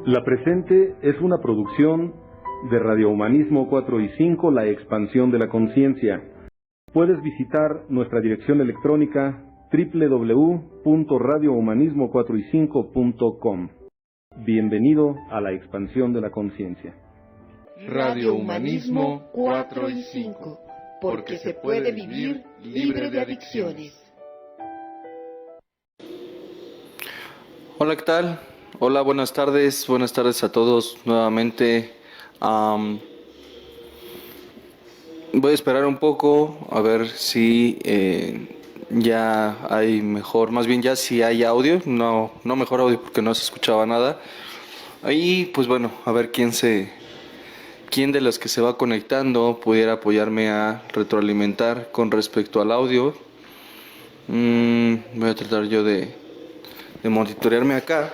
La presente es una producción de Radio Humanismo 4 y 5, la expansión de la conciencia. Puedes visitar nuestra dirección electrónica www.radiohumanismo4y5.com. Bienvenido a la expansión de la conciencia. Radio Humanismo 4 y 5, porque se puede vivir libre de adicciones. Hola, ¿qué tal? Hola, buenas tardes a todos nuevamente. Voy a esperar un poco a ver si ya hay mejor, más bien ya si hay audio, no mejor audio porque no se escuchaba nada. Ahí pues bueno, a ver quién de los que se va conectando pudiera apoyarme a retroalimentar con respecto al audio. Voy a tratar yo de monitorearme acá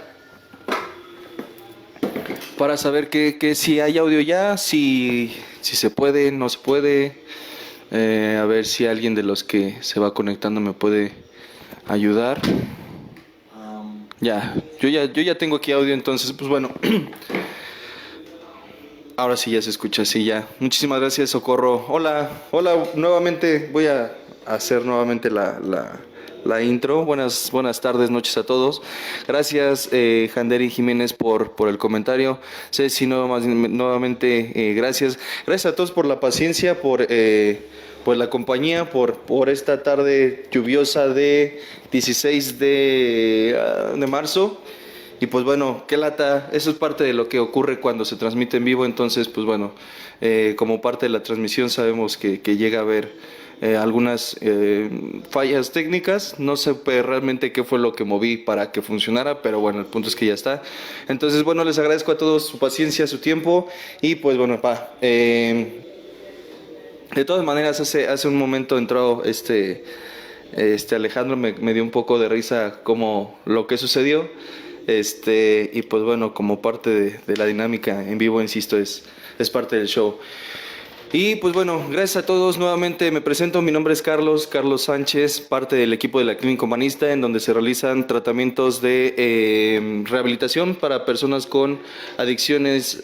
para saber que si hay audio ya, si se puede, no se puede. A ver si alguien de los que se va conectando me puede ayudar. Yo ya tengo aquí audio, entonces pues bueno. Ahora sí ya se escucha, sí ya. Muchísimas gracias, Socorro. Hola, nuevamente voy a hacer nuevamente la intro. Buenas tardes, noches a todos. Gracias, Janderi Jiménez, por el comentario. Ceci, nuevamente, gracias. Gracias a todos por la paciencia, por la compañía, por esta tarde lluviosa de 16 de marzo. Y pues bueno, qué lata, eso es parte de lo que ocurre cuando se transmite en vivo. Entonces pues bueno, como parte de la transmisión sabemos que llega a haber algunas fallas técnicas. No sé realmente qué fue lo que moví para que funcionara, pero bueno, el punto es que ya está. Entonces bueno, les agradezco a todos su paciencia, su tiempo. Y pues bueno, de todas maneras hace un momento entró Alejandro, me dio un poco de risa como lo que sucedió. Y pues bueno, como parte de la dinámica en vivo, insisto, es parte del show. Y pues bueno, gracias a todos nuevamente. Me presento, mi nombre es Carlos Sánchez, parte del equipo de la Clínica Humanista, en donde se realizan tratamientos de rehabilitación para personas con adicciones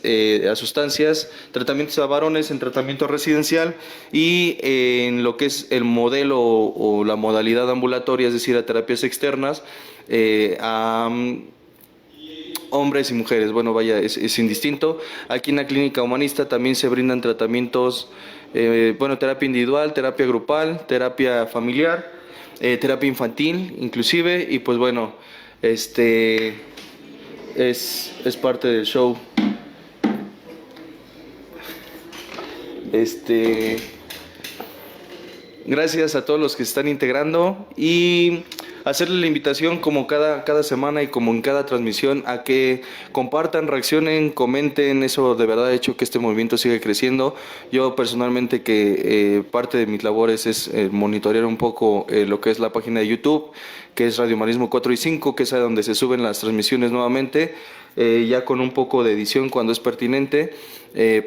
a sustancias, tratamientos a varones en tratamiento residencial y en lo que es el modelo o la modalidad ambulatoria, es decir, a terapias externas, a hombres y mujeres. Bueno, vaya, es indistinto. Aquí en la Clínica Humanista también se brindan tratamientos, terapia individual, terapia grupal, terapia familiar, terapia infantil inclusive, y pues bueno, es parte del show. Gracias a todos los que se están integrando y hacerle la invitación como cada semana y como en cada transmisión a que compartan, reaccionen, comenten. Eso de verdad ha hecho que este movimiento siga creciendo. Yo personalmente que parte de mis labores es monitorear un poco lo que es la página de YouTube, que es Radio Humanismo 4 y 5, que es a donde se suben las transmisiones nuevamente, ya con un poco de edición cuando es pertinente.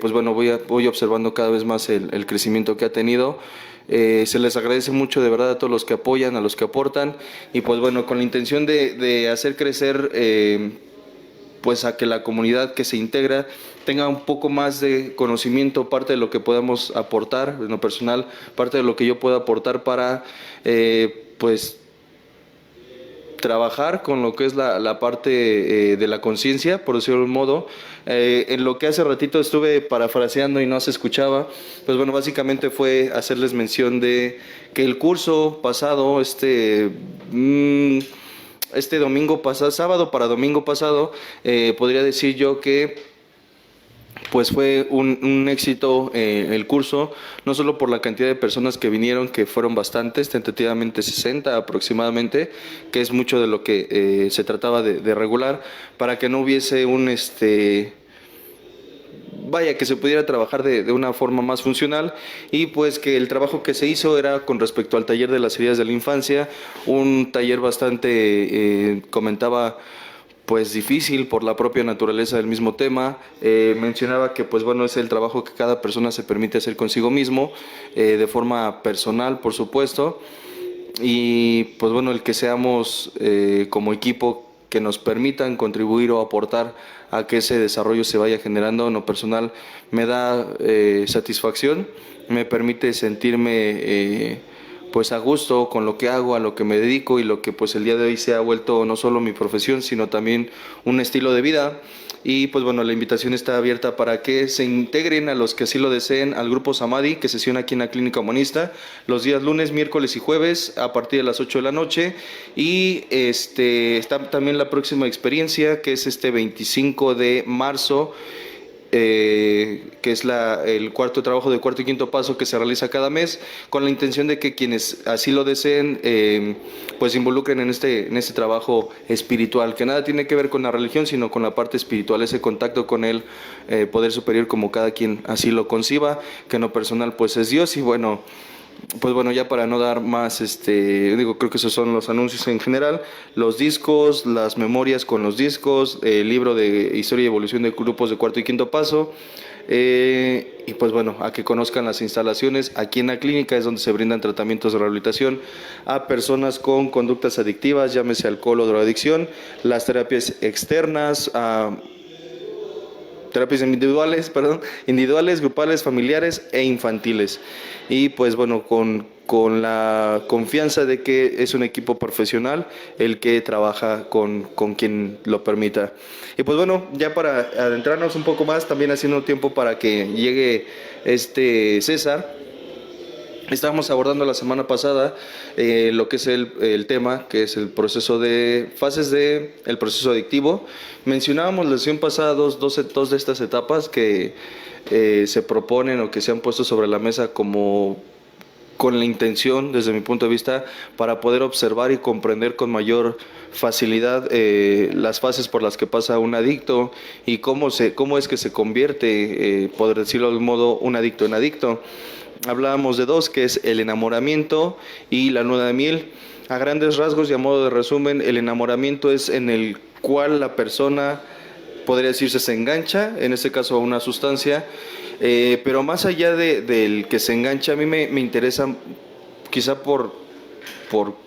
Pues bueno, voy observando cada vez más el crecimiento que ha tenido. Se les agradece mucho de verdad a todos los que apoyan, a los que aportan, y pues bueno, con la intención de hacer crecer pues a que la comunidad que se integra tenga un poco más de conocimiento, parte de lo que podamos aportar en lo personal, parte de lo que yo pueda aportar para pues trabajar con lo que es la parte de la conciencia, por decirlo de un modo. En lo que hace ratito estuve parafraseando y no se escuchaba, pues bueno, básicamente fue hacerles mención de que el curso pasado, domingo pasado, sábado para domingo pasado, podría decir yo que pues fue un éxito el curso, no solo por la cantidad de personas que vinieron, que fueron bastantes, tentativamente 60 aproximadamente, que es mucho de lo que se trataba de regular, para que no hubiese que se pudiera trabajar de una forma más funcional, y pues que el trabajo que se hizo era con respecto al taller de las heridas de la infancia, un taller bastante, comentaba, pues difícil por la propia naturaleza del mismo tema. Mencionaba que pues bueno, es el trabajo que cada persona se permite hacer consigo mismo, de forma personal, por supuesto, y pues bueno, el que seamos como equipo que nos permitan contribuir o aportar a que ese desarrollo se vaya generando. En lo personal me da satisfacción, me permite sentirme pues a gusto con lo que hago, a lo que me dedico y lo que pues el día de hoy se ha vuelto no solo mi profesión, sino también un estilo de vida. Y pues bueno, la invitación está abierta para que se integren, a los que así lo deseen, al grupo Samadhi, que sesiona aquí en la Clínica Humanista los días lunes, miércoles y jueves a partir de las 8 de la noche. Y está también la próxima experiencia, que es este 25 de marzo, que es el cuarto trabajo de cuarto y quinto paso, que se realiza cada mes, con la intención de que quienes así lo deseen pues se involucren en este trabajo espiritual, que nada tiene que ver con la religión, sino con la parte espiritual, ese contacto con el poder superior, como cada quien así lo conciba, que en lo personal pues es Dios. Y bueno, pues bueno, ya para no dar más, creo que esos son los anuncios en general, los discos, las memorias con los discos, el libro de historia y evolución de grupos de cuarto y quinto paso, y pues bueno, a que conozcan las instalaciones. Aquí en la clínica es donde se brindan tratamientos de rehabilitación a personas con conductas adictivas, llámese alcohol o drogadicción, las terapias externas, terapias individuales, grupales, familiares e infantiles. Y pues bueno, con la confianza de que es un equipo profesional el que trabaja con quien lo permita. Y pues bueno, ya para adentrarnos un poco más, también haciendo tiempo para que llegue César. Estábamos abordando la semana pasada lo que es el tema, que es el proceso de fases del proceso adictivo. Mencionábamos la sesión pasada dos de estas etapas que se proponen o que se han puesto sobre la mesa como con la intención, desde mi punto de vista, para poder observar y comprender con mayor facilidad las fases por las que pasa un adicto y cómo es que se convierte, por decirlo de algún modo, un adicto en adicto. Hablábamos de dos, que es el enamoramiento y la luna de miel. A grandes rasgos y a modo de resumen, el enamoramiento es en el cual la persona, podría decirse, se engancha, en este caso a una sustancia, pero más allá del que se engancha, a mí me interesa, quizá por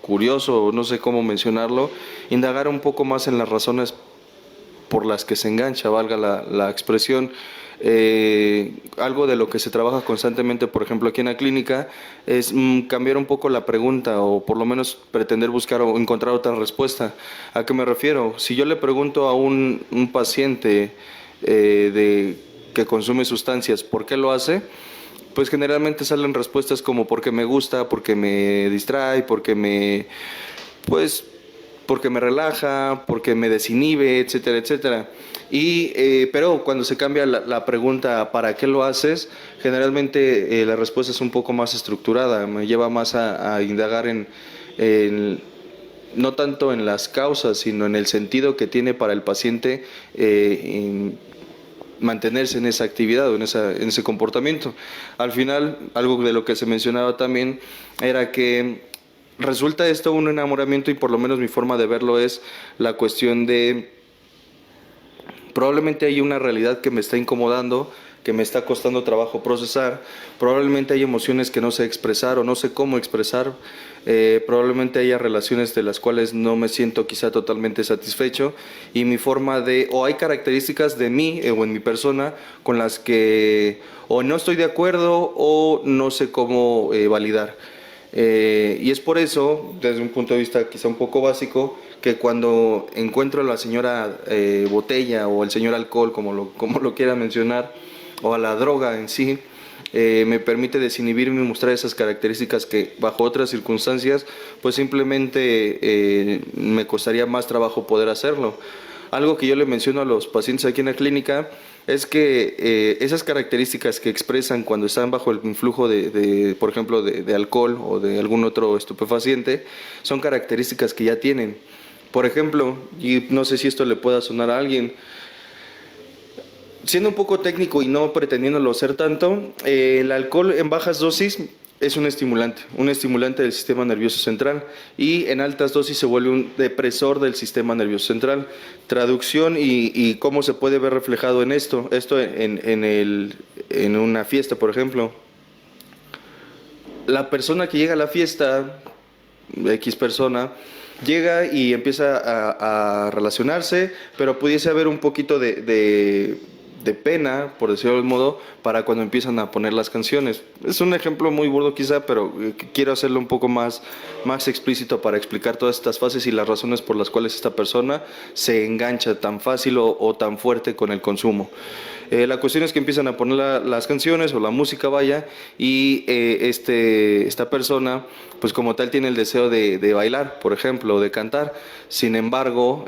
curioso, no sé cómo mencionarlo, indagar un poco más en las razones por las que se engancha, valga la expresión. Algo de lo que se trabaja constantemente, por ejemplo, aquí en la clínica, es cambiar un poco la pregunta, o por lo menos pretender buscar o encontrar otra respuesta. ¿A qué me refiero? Si yo le pregunto a un paciente que consume sustancias, ¿por qué lo hace?, pues generalmente salen respuestas como porque me gusta, porque me distrae, porque me relaja, porque me desinhibe, etcétera, etcétera. Pero cuando se cambia la pregunta ¿para qué lo haces?, generalmente la respuesta es un poco más estructurada, me lleva más a indagar no tanto en las causas, sino en el sentido que tiene para el paciente mantenerse en esa actividad o en ese comportamiento. Al final, algo de lo que se mencionaba también era que resulta esto un enamoramiento, y por lo menos mi forma de verlo es la cuestión de probablemente hay una realidad que me está incomodando, que me está costando trabajo procesar, probablemente hay emociones que no sé expresar o no sé cómo expresar, probablemente haya relaciones de las cuales no me siento quizá totalmente satisfecho, y mi forma o hay características de mí o en mi persona con las que o no estoy de acuerdo o no sé cómo validar. Y es por eso, desde un punto de vista quizá un poco básico, que cuando encuentro a la señora botella o el señor alcohol, como lo quiera mencionar, o a la droga en sí, me permite desinhibirme y mostrar esas características que bajo otras circunstancias pues simplemente me costaría más trabajo poder hacerlo. Algo que yo le menciono a los pacientes aquí en la clínica es que esas características que expresan cuando están bajo el influjo por ejemplo, de alcohol o de algún otro estupefaciente, son características que ya tienen. Por ejemplo, y no sé si esto le pueda sonar a alguien, siendo un poco técnico y no pretendiéndolo ser tanto, el alcohol en bajas dosis es un estimulante del sistema nervioso central, y en altas dosis se vuelve un depresor del sistema nervioso central. Traducción y cómo se puede ver reflejado en esto en una fiesta, por ejemplo. La persona que llega a la fiesta, X persona, llega y empieza a relacionarse, pero pudiese haber un poquito de pena, por decirlo de algún modo, para cuando empiezan a poner las canciones. Es un ejemplo muy burdo quizá, pero quiero hacerlo un poco más explícito para explicar todas estas fases y las razones por las cuales esta persona se engancha tan fácil o tan fuerte con el consumo. La cuestión es que empiezan a poner las canciones o la música, vaya, y esta persona, pues como tal, tiene el deseo de bailar, por ejemplo, o de cantar. Sin embargo,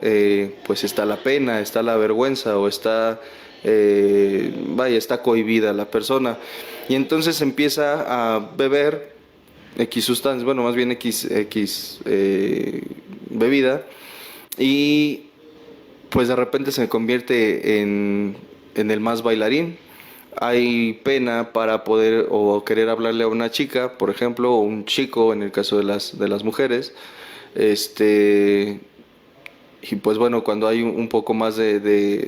pues está la pena, está la vergüenza o está cohibida la persona. Y entonces empieza a beber X sustancias, bueno, más bien X bebida, y pues de repente se convierte en el más bailarín. Hay pena para poder o querer hablarle a una chica, por ejemplo, o un chico en el caso de las mujeres. Y pues bueno, cuando hay un poco más de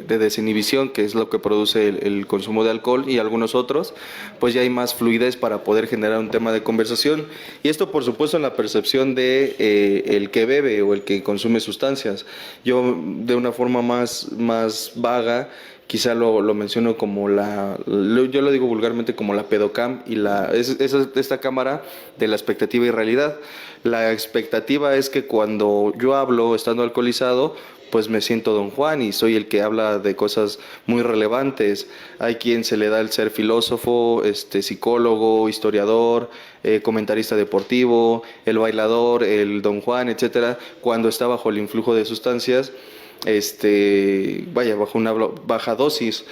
desinhibición, que es lo que produce el consumo de alcohol y algunos otros, pues ya hay más fluidez para poder generar un tema de conversación. Y esto, por supuesto, en la percepción de el que bebe o el que consume sustancias. Yo, de una forma más vaga, quizá lo menciono como yo lo digo vulgarmente como la pedocam, y esta cámara de la expectativa y realidad. La expectativa es que cuando yo hablo estando alcoholizado, pues me siento Don Juan y soy el que habla de cosas muy relevantes. Hay quien se le da el ser filósofo, psicólogo, historiador, comentarista deportivo, el bailador, el Don Juan, etcétera, cuando está bajo el influjo de sustancias, bajo una baja dosis.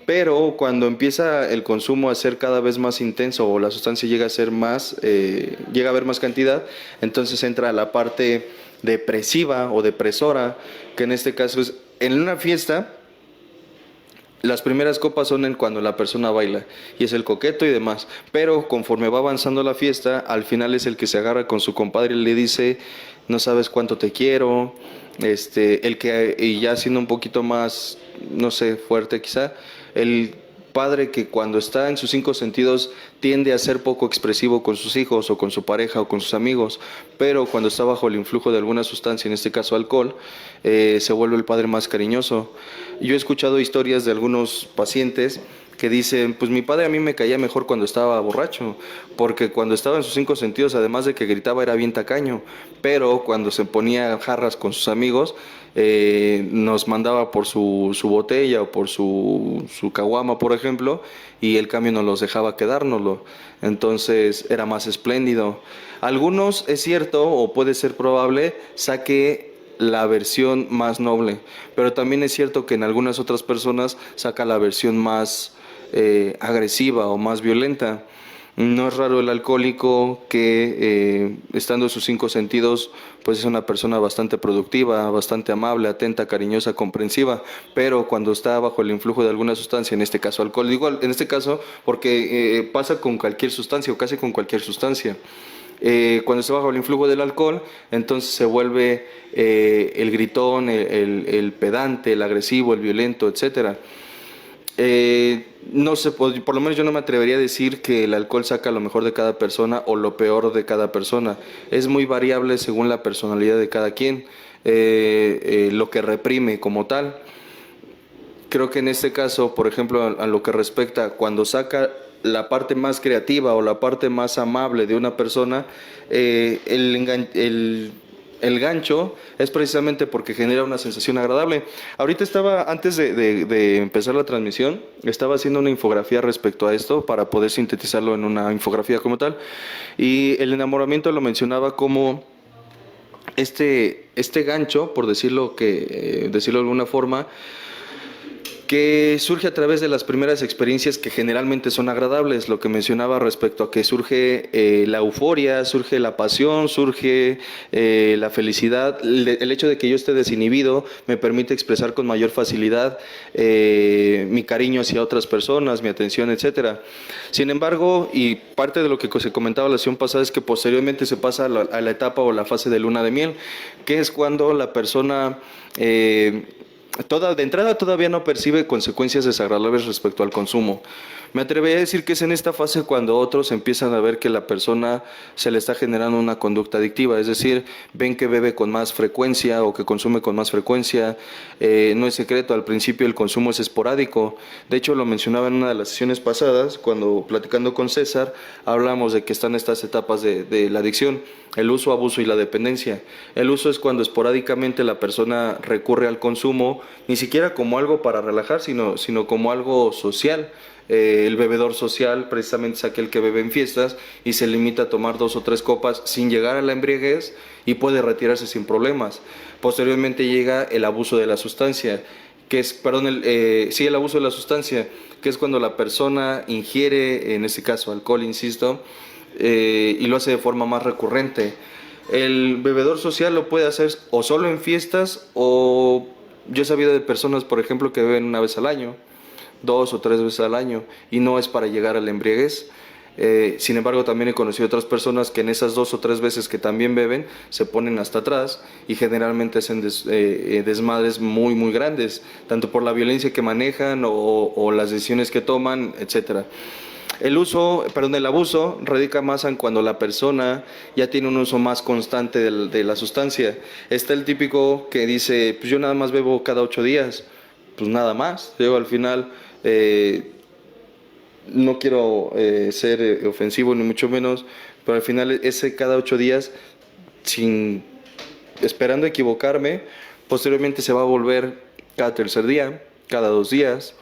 Pero cuando empieza el consumo a ser cada vez más intenso o la sustancia llega a haber más cantidad, entonces entra la parte depresiva o depresora, que en este caso es en una fiesta. Las primeras copas son cuando la persona baila y es el coqueto y demás, pero conforme va avanzando la fiesta, al final es el que se agarra con su compadre y le dice: no sabes cuánto te quiero. Y ya siendo un poquito más, no sé, fuerte quizá, el padre que cuando está en sus 5 sentidos tiende a ser poco expresivo con sus hijos o con su pareja o con sus amigos, pero cuando está bajo el influjo de alguna sustancia, en este caso alcohol, se vuelve el padre más cariñoso. Yo he escuchado historias de algunos pacientes que dicen: pues mi padre a mí me caía mejor cuando estaba borracho, porque cuando estaba en sus 5 sentidos, además de que gritaba, era bien tacaño, pero cuando se ponía jarras con sus amigos, nos mandaba por su botella o por su caguama, por ejemplo, y el cambio nos los dejaba quedárnoslo. Entonces era más espléndido. Algunos, es cierto, o puede ser probable, saque la versión más noble, pero también es cierto que en algunas otras personas saca la versión más agresiva o más violenta. No es raro el alcohólico que estando en sus 5 sentidos, pues es una persona bastante productiva, bastante amable, atenta, cariñosa, comprensiva, pero cuando está bajo el influjo de alguna sustancia, en este caso alcohol, digo en este caso porque pasa con cualquier sustancia o casi con cualquier sustancia. Cuando está bajo el influjo del alcohol, entonces se vuelve el gritón, el pedante, el agresivo, el violento, etcétera. No sé, por lo menos yo no me atrevería a decir que el alcohol saca lo mejor de cada persona o lo peor de cada persona. Es muy variable según la personalidad de cada quien, lo que reprime como tal. Creo que en este caso, por ejemplo, a lo que respecta, cuando saca la parte más creativa o la parte más amable de una persona, el gancho es precisamente porque genera una sensación agradable. Ahorita antes de empezar la transmisión, estaba haciendo una infografía respecto a esto para poder sintetizarlo en una infografía como tal, y el enamoramiento lo mencionaba como este gancho, por decirlo de alguna forma, que surge a través de las primeras experiencias que generalmente son agradables, lo que mencionaba respecto a que surge la euforia, surge la pasión, surge la felicidad. El hecho de que yo esté desinhibido me permite expresar con mayor facilidad mi cariño hacia otras personas, mi atención, etcétera. Sin embargo, y parte de lo que se comentaba la sesión pasada, es que posteriormente se pasa a la etapa o la fase de luna de miel, que es cuando la persona de entrada todavía no percibe consecuencias desagradables respecto al consumo. Me atrevería a decir que es en esta fase cuando otros empiezan a ver que la persona se le está generando una conducta adictiva, es decir, ven que bebe con más frecuencia o que consume con más frecuencia. No es secreto, al principio el consumo es esporádico. De hecho, lo mencionaba en una de las sesiones pasadas, cuando platicando con César, hablamos de que están estas etapas de la adicción: el uso, abuso y la dependencia. El uso es cuando esporádicamente la persona recurre al consumo, ni siquiera como algo para relajar, sino como algo social. El bebedor social precisamente es aquel que bebe en fiestas y se limita a tomar 2 o 3 copas sin llegar a la embriaguez y puede retirarse sin problemas. Posteriormente llega el abuso de la sustancia, que es, el abuso de la sustancia, que es cuando la persona ingiere, en este caso alcohol, insisto, y lo hace de forma más recurrente. El bebedor social lo puede hacer o solo en fiestas, o yo he sabido de personas, por ejemplo, que beben una vez al año, 2 o 3 veces al año, y no es para llegar a la embriaguez. Sin embargo, también he conocido otras personas que en esas 2 o 3 veces que también beben se ponen hasta atrás y generalmente hacen desmadres muy muy grandes, tanto por la violencia que manejan o las decisiones que toman, etcétera. El abuso radica más en cuando la persona ya tiene un uso más constante de la sustancia. Está el típico que dice, pues yo nada más bebo cada 8 días, pues nada más. Al final, no quiero ser ofensivo ni mucho menos, pero al final ese cada 8 días, esperando equivocarme, posteriormente se va a volver cada tercer día, cada 2 días.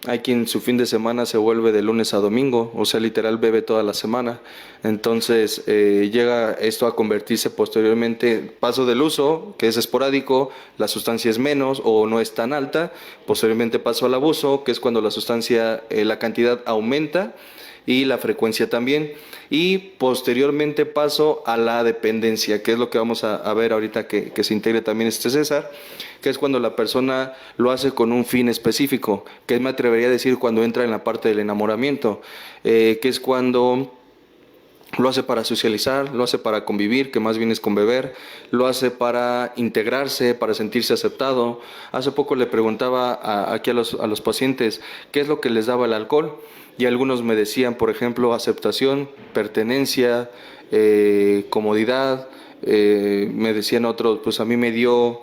Hay quien su fin de semana se vuelve de lunes a domingo, o sea, literal bebe toda la semana. Entonces llega esto a convertirse posteriormente, paso del uso, que es esporádico, la sustancia es menos o no es tan alta. Posteriormente paso al abuso, que es cuando la sustancia, la cantidad aumenta y la frecuencia también. Y posteriormente paso a la dependencia, que es lo que vamos a ver ahorita que se integre también César, que es cuando la persona lo hace con un fin específico, que me atrevería a decir cuando entra en la parte del enamoramiento, que es cuando lo hace para socializar, lo hace para convivir, que más bien es con beber, lo hace para integrarse, para sentirse aceptado. Hace poco le preguntaba aquí a los pacientes qué es lo que les daba el alcohol, y algunos me decían, por ejemplo, aceptación, pertenencia, comodidad. Me decían otros, pues a mí me dio...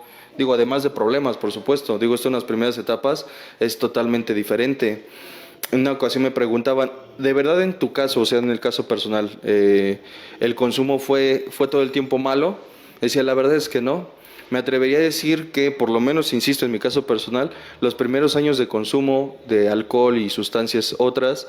además de problemas, por supuesto. Esto en las primeras etapas es totalmente diferente. En una ocasión me preguntaban, ¿de verdad en tu caso, o sea, en el caso personal, el consumo fue todo el tiempo malo? Decía, la verdad es que no. Me atrevería a decir que, por lo menos, insisto, en mi caso personal, los primeros años de consumo de alcohol y sustancias otras,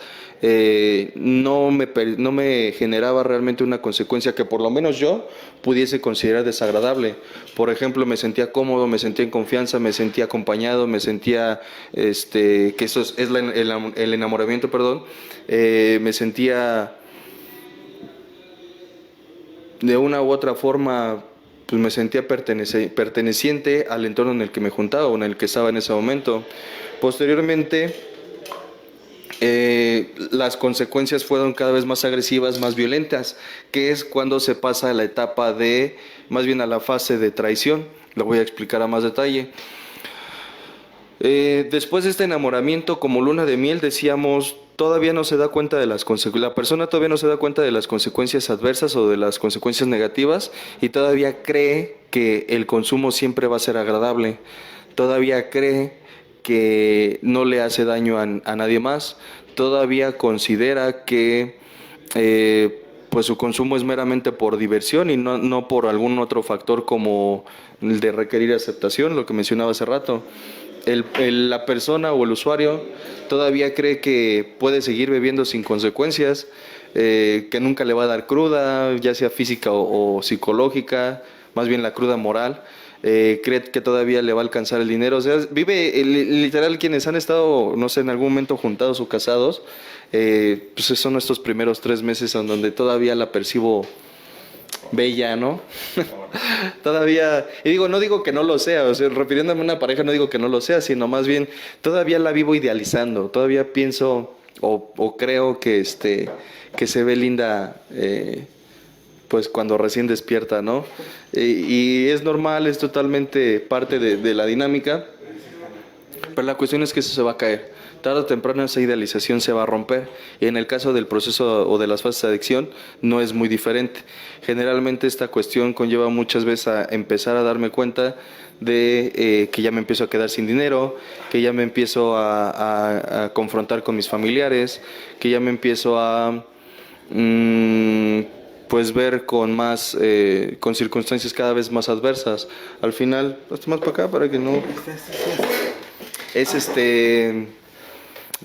no me generaba realmente una consecuencia que por lo menos yo pudiese considerar desagradable. Por ejemplo, me sentía cómodo, me sentía en confianza, me sentía acompañado, me sentía, que eso es el enamoramiento, perdón, me sentía de una u otra forma, pues me sentía perteneciente al entorno en el que me juntaba o en el que estaba en ese momento. Posteriormente, las consecuencias fueron cada vez más agresivas, más violentas, que es cuando se pasa a la etapa más bien a la fase de traición. Lo voy a explicar a más detalle. Después de este enamoramiento, como luna de miel, decíamos, todavía no se da cuenta de las consecuencias. La persona todavía no se da cuenta de las consecuencias adversas o de las consecuencias negativas, y todavía cree que el consumo siempre va a ser agradable. Todavía cree que no le hace daño a nadie más. Todavía considera que pues su consumo es meramente por diversión y no por algún otro factor como el de requerir aceptación, lo que mencionaba hace rato. La persona o el usuario todavía cree que puede seguir bebiendo sin consecuencias, que nunca le va a dar cruda, ya sea física o psicológica, más bien la cruda moral. Cree que todavía le va a alcanzar el dinero. O sea, vive literal quienes han estado, no sé, en algún momento juntados o casados, pues son estos primeros 3 meses en donde todavía la percibo bella, ¿no? Todavía, y no digo que no lo sea, o sea, refiriéndome a una pareja no digo que no lo sea, sino más bien todavía la vivo idealizando, todavía pienso o creo que se ve linda, pues cuando recién despierta, ¿no? Y es normal, es totalmente parte de la dinámica, pero la cuestión es que eso se va a caer. tarde o temprano esa idealización se va a romper. Y en el caso del proceso o de las fases de adicción no es muy diferente. Generalmente esta cuestión conlleva muchas veces a empezar a darme cuenta de que ya me empiezo a quedar sin dinero, que ya me empiezo a confrontar con mis familiares, que ya me empiezo a pues ver con más con circunstancias cada vez más adversas. Al final, más para acá para que no es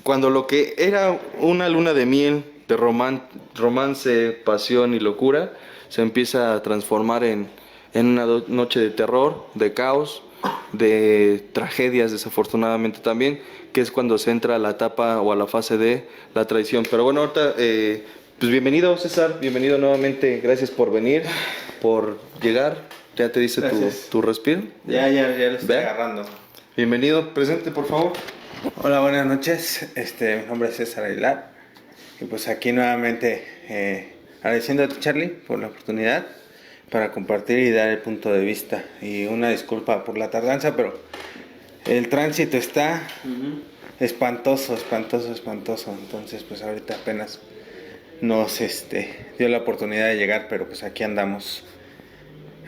cuando lo que era una luna de miel de romance, pasión y locura se empieza a transformar en una noche de terror, de caos, de tragedias desafortunadamente también, que es cuando se entra a la etapa o a la fase de la traición. Pero bueno, ahorita, pues bienvenido César, bienvenido nuevamente, gracias por venir, por llegar, ya te dice tu respiro. Ya lo estoy agarrando. Bienvenido, presente por favor. Hola, buenas noches, mi nombre es César Aguilar, y pues aquí nuevamente agradeciéndote Charlie por la oportunidad para compartir y dar el punto de vista, y una disculpa por la tardanza, pero el tránsito está espantoso, entonces pues ahorita apenas nos dio la oportunidad de llegar, pero pues aquí andamos,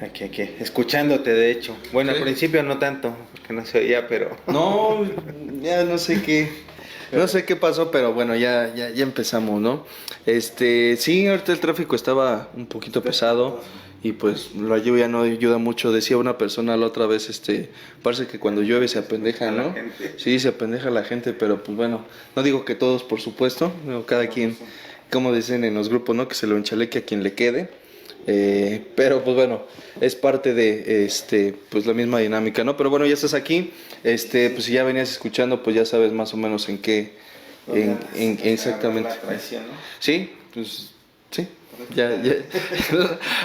aquí, escuchándote de hecho. Bueno, ¿sí? Al principio no tanto, porque no se oía, pero... No, ya no sé qué pasó, pero bueno, ya empezamos, ¿no? Sí, ahorita el tráfico estaba un poquito pesado y pues la lluvia no ayuda mucho. Decía una persona la otra vez, parece que cuando llueve se apendeja, ¿no? Sí, se apendeja la gente, pero pues bueno, no digo que todos, por supuesto, no, cada quien, como dicen en los grupos, ¿no? Que se lo enchaleque a quien le quede. Pero pues bueno, es parte de pues la misma dinámica, ¿no? Pero bueno, ya estás aquí, pues si ya venías escuchando, pues ya sabes más o menos en qué, exactamente. La traición, ¿no? Sí, pues sí, ya.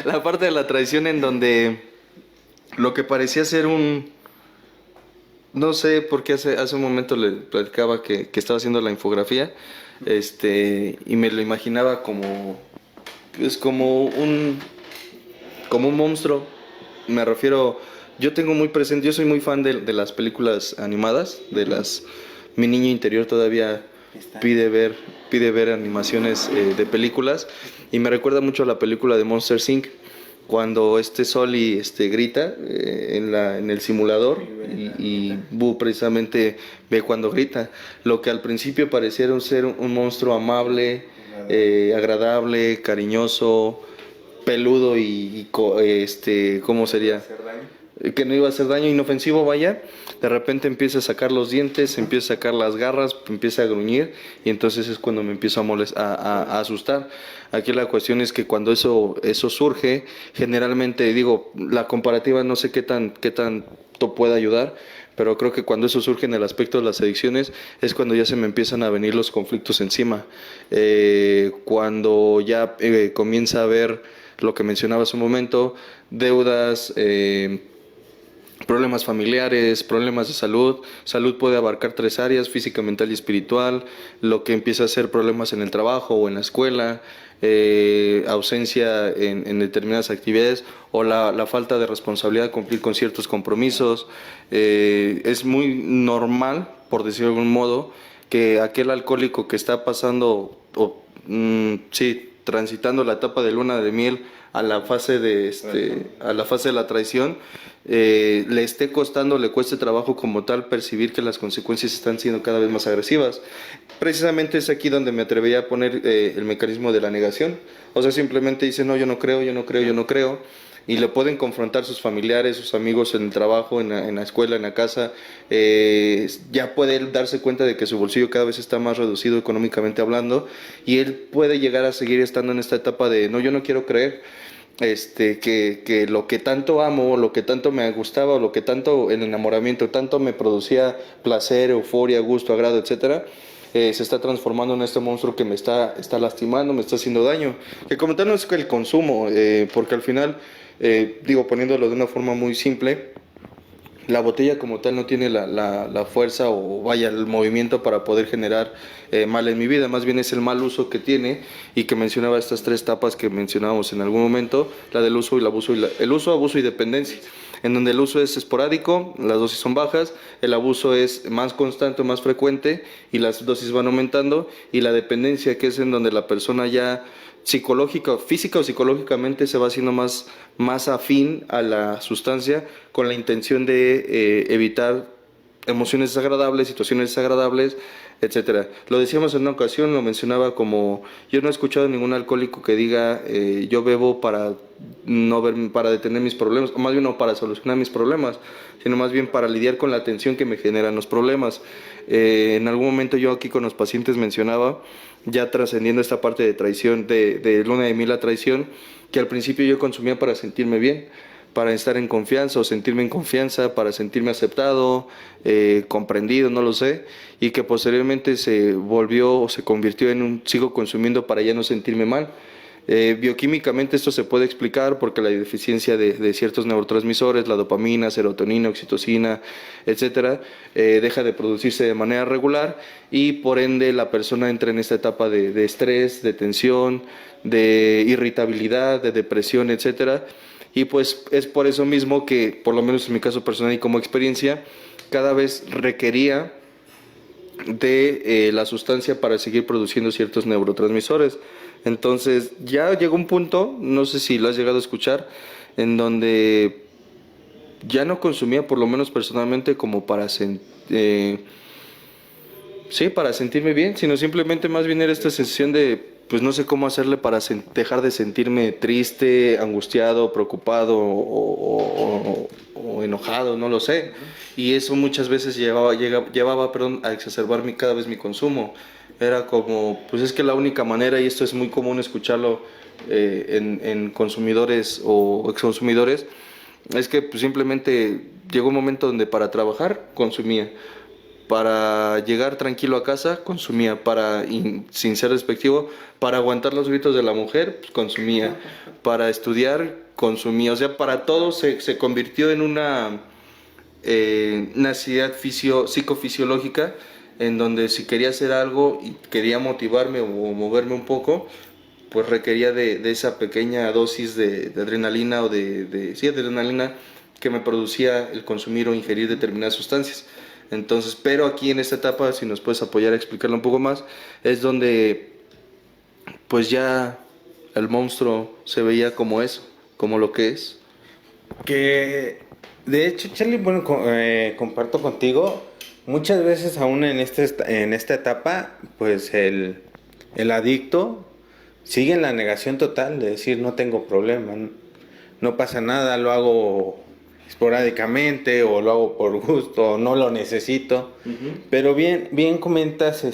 La parte de la traición en donde lo que parecía ser no sé, porque hace un momento le platicaba que estaba haciendo la infografía, y me lo imaginaba como un monstruo. Me refiero, yo tengo muy presente, yo soy muy fan de las películas animadas, mi niño interior todavía pide ver animaciones de películas, y me recuerda mucho a la película de Monster Inc. Cuando Sully grita en el simulador, y Boo precisamente ve cuando grita, lo que al principio pareciera ser un monstruo amable, agradable, cariñoso, peludo y ¿cómo sería? Que no iba a hacer daño, inofensivo, vaya. De repente empieza a sacar los dientes, empieza a sacar las garras, empieza a gruñir, y entonces es cuando me empiezo a asustar. Aquí la cuestión es que cuando eso surge, generalmente, digo, la comparativa no sé qué tanto puede ayudar, pero creo que cuando eso surge en el aspecto de las adicciones es cuando ya se me empiezan a venir los conflictos encima. Cuando ya comienza a haber lo que mencionaba hace un momento, deudas, problemas familiares, problemas de salud. Salud puede abarcar 3 áreas: física, mental y espiritual. Lo que empieza a ser problemas en el trabajo o en la escuela, ausencia en determinadas actividades, o la falta de responsabilidad de cumplir con ciertos compromisos. Es muy normal, por decirlo de algún modo, que aquel alcohólico que está pasando, transitando la etapa de luna de miel a la fase de la traición, le cueste trabajo como tal percibir que las consecuencias están siendo cada vez más agresivas. Precisamente es aquí donde me atrevería a poner el mecanismo de la negación. O sea, simplemente dice, no, yo no creo, y le pueden confrontar sus familiares, sus amigos en el trabajo, en la escuela, en la casa. Ya puede él darse cuenta de que su bolsillo cada vez está más reducido económicamente hablando, y él puede llegar a seguir estando en esta etapa de, no, yo no quiero creer que lo que tanto amo, lo que tanto me gustaba, o lo que tanto el enamoramiento tanto me producía placer, euforia, gusto, agrado, etcétera, se está transformando en este monstruo que me está lastimando, me está haciendo daño. Que como tal no es que el consumo, porque al final, poniéndolo de una forma muy simple, la botella como tal no tiene la fuerza o vaya el movimiento para poder generar mal en mi vida. Más bien es el mal uso que tiene, y que mencionaba estas 3 etapas que mencionábamos en algún momento: la del uso, el abuso y dependencia. en donde el uso es esporádico, las dosis son bajas, el abuso es más constante, más frecuente y las dosis van aumentando, y la dependencia, que es en donde la persona ya psicológica, física o psicológicamente se va haciendo más afín a la sustancia, con la intención de evitar emociones desagradables, situaciones desagradables, etcétera. Lo decíamos en una ocasión, lo mencionaba como, yo no he escuchado ningún alcohólico que diga yo bebo para no ver, para detener mis problemas, o más bien no para solucionar mis problemas, sino más bien para lidiar con la tensión que me generan los problemas. En algún momento yo aquí con los pacientes mencionaba, ya trascendiendo esta parte de traición, de luna de miel a traición, que al principio yo consumía para sentirme bien, para estar en confianza o sentirme en confianza, para sentirme aceptado, comprendido, no lo sé, y que posteriormente se volvió o se convirtió en un sigo consumiendo para ya no sentirme mal. Bioquímicamente esto se puede explicar porque la deficiencia de ciertos neurotransmisores, la dopamina, serotonina, oxitocina, etcétera, deja de producirse de manera regular y por ende la persona entra en esta etapa de estrés, de tensión, de irritabilidad, de depresión, etcétera. Y pues es por eso mismo que, por lo menos en mi caso personal y como experiencia, cada vez requería de la sustancia para seguir produciendo ciertos neurotransmisores. Entonces ya llegó un punto, no sé si lo has llegado a escuchar, en donde ya no consumía, por lo menos personalmente, como para para sentirme bien, sino simplemente más bien era esta sensación de, pues no sé cómo hacerle para dejar de sentirme triste, angustiado, preocupado o enojado, no lo sé. Y eso muchas veces llevaba a exacerbar cada vez mi consumo. Era como, pues es que la única manera, y esto es muy común escucharlo en consumidores o exconsumidores, es que pues, simplemente llegó un momento donde para trabajar consumía, para llegar tranquilo a casa consumía, sin ser despectivo, para aguantar los gritos de la mujer pues, consumía, para estudiar consumía, o sea, para todo se convirtió en una necesidad psicofisiológica, en donde si quería hacer algo y quería motivarme o moverme un poco, pues requería de esa pequeña dosis de adrenalina o de adrenalina que me producía el consumir o ingerir determinadas sustancias. Entonces, pero aquí en esta etapa, si nos puedes apoyar a explicarlo un poco más, es donde pues ya el monstruo se veía como eso, como lo que es. Que de hecho, Charlie, bueno, comparto contigo, muchas veces aún en esta etapa, pues el adicto sigue en la negación total de decir no tengo problema, no pasa nada, lo hago esporádicamente o lo hago por gusto o no lo necesito. Pero bien comentas,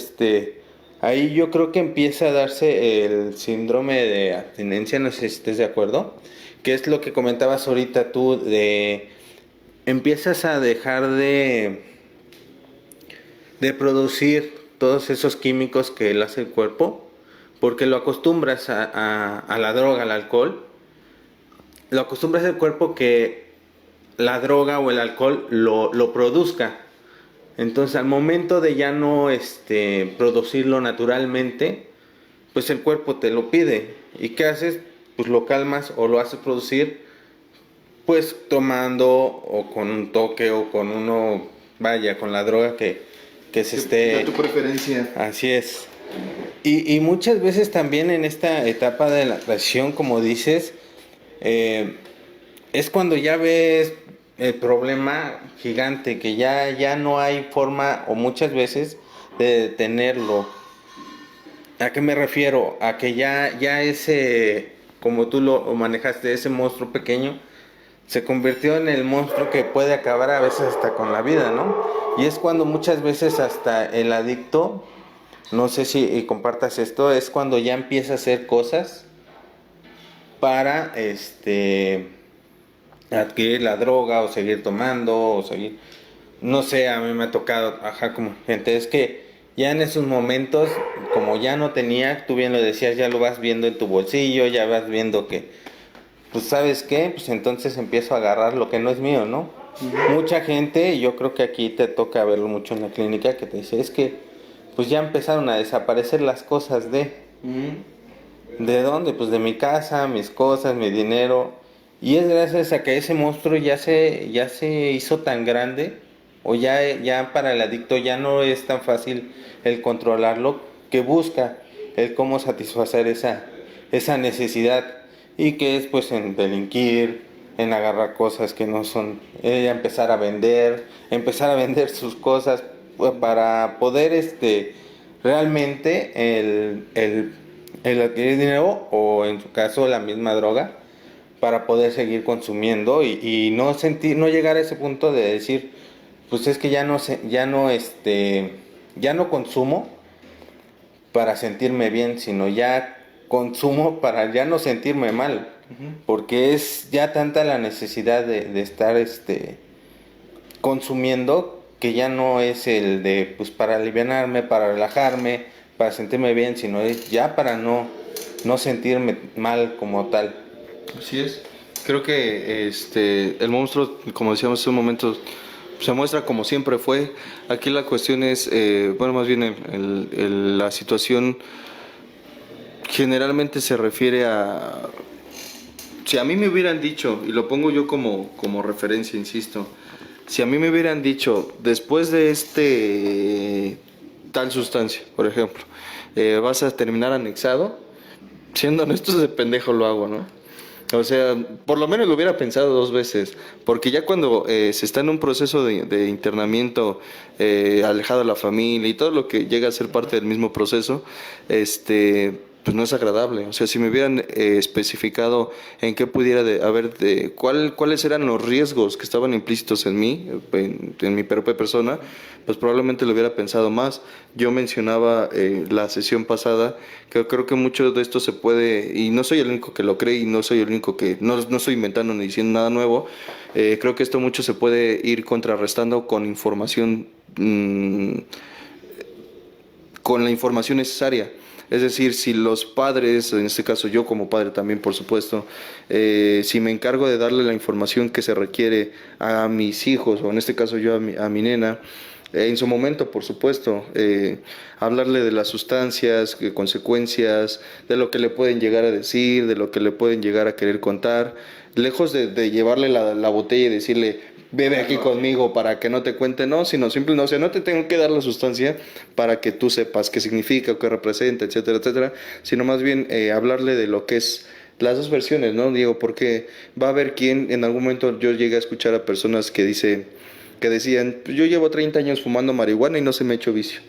ahí yo creo que empieza a darse el síndrome de abstinencia, no sé si estés de acuerdo, que es lo que comentabas ahorita tú, de empiezas a dejar de producir todos esos químicos que él hace el cuerpo, porque lo acostumbras a la droga, al alcohol, lo acostumbras al cuerpo que la droga o el alcohol lo produzca. Entonces al momento de ya no producirlo naturalmente, pues el cuerpo te lo pide. ¿Y qué haces? Pues lo calmas o lo haces producir, pues tomando o con un toque o con con la droga que se esté... De tu preferencia. Así es. Y muchas veces también en esta etapa de la adicción, como dices, es cuando ya ves el problema gigante, que ya no hay forma, o muchas veces, de detenerlo. ¿A qué me refiero? A que ya ese, como tú lo manejaste, ese monstruo pequeño, se convirtió en el monstruo que puede acabar a veces hasta con la vida, ¿no? Y es cuando muchas veces hasta el adicto, no sé si compartas esto, es cuando ya empieza a hacer cosas para adquirir la droga o seguir tomando o seguir, no sé, a mí me ha tocado trabajar como gente, es que ya en esos momentos, como ya no tenía, tú bien lo decías, ya lo vas viendo en tu bolsillo, ya vas viendo que, pues ¿sabes qué? Pues entonces empiezo a agarrar lo que no es mío, ¿no? Mucha gente, y yo creo que aquí te toca verlo mucho en la clínica, que te dice, es que pues ya empezaron a desaparecer las cosas ¿de dónde? Pues de mi casa, mis cosas, mi dinero. Y es gracias a que ese monstruo ya se hizo tan grande, o ya para el adicto ya no es tan fácil el controlarlo, que busca el cómo satisfacer esa necesidad, y que es pues en delinquir, en agarrar cosas que no son, empezar a vender sus cosas, pues, para poder realmente el adquirir dinero, o en su caso la misma droga, para poder seguir consumiendo, y no llegar a ese punto de decir, pues es que ya no consumo para sentirme bien, sino ya consumo para ya no sentirme mal, porque es ya tanta la necesidad de estar consumiendo, que ya no es el de pues para alivianarme, para relajarme, para sentirme bien, sino es ya para no sentirme mal como tal. Así es. Creo que el monstruo, como decíamos hace un momento, se muestra como siempre fue. Aquí la cuestión es, bueno, más bien la situación generalmente se refiere a... Si a mí me hubieran dicho, y lo pongo yo como referencia, insisto, si a mí me hubieran dicho, después de tal sustancia, por ejemplo, vas a terminar anexado, siendo honestos, de pendejo lo hago, ¿no? O sea, por lo menos lo hubiera pensado 2 veces, porque ya cuando se está en un proceso de internamiento, alejado de la familia y todo lo que llega a ser parte del mismo proceso, pues no es agradable. O sea, si me hubieran especificado en qué pudiera cuáles eran los riesgos que estaban implícitos en mí, en mi propia persona, pues probablemente lo hubiera pensado más. Yo mencionaba la sesión pasada que creo que mucho de esto se puede, y no soy el único que lo cree, y no soy el único no estoy inventando ni diciendo nada nuevo. Creo que esto mucho se puede ir contrarrestando con información, con la información necesaria. Es decir, si los padres, en este caso yo como padre también, por supuesto, si me encargo de darle la información que se requiere a mis hijos, o en este caso yo a mi nena, en su momento, por supuesto, hablarle de las sustancias, de consecuencias, de lo que le pueden llegar a decir, de lo que le pueden llegar a querer contar, lejos de llevarle la botella y decirle, bebe aquí conmigo para que no te cuente, no, sino simplemente, o sea, no te tengo que dar la sustancia para que tú sepas qué significa o qué representa, etcétera, etcétera, sino más bien hablarle de lo que es las dos versiones, ¿no? Digo, porque va a haber quien, en algún momento yo llegué a escuchar a personas que decían, pues yo llevo 30 años fumando marihuana y no se me ha hecho vicio.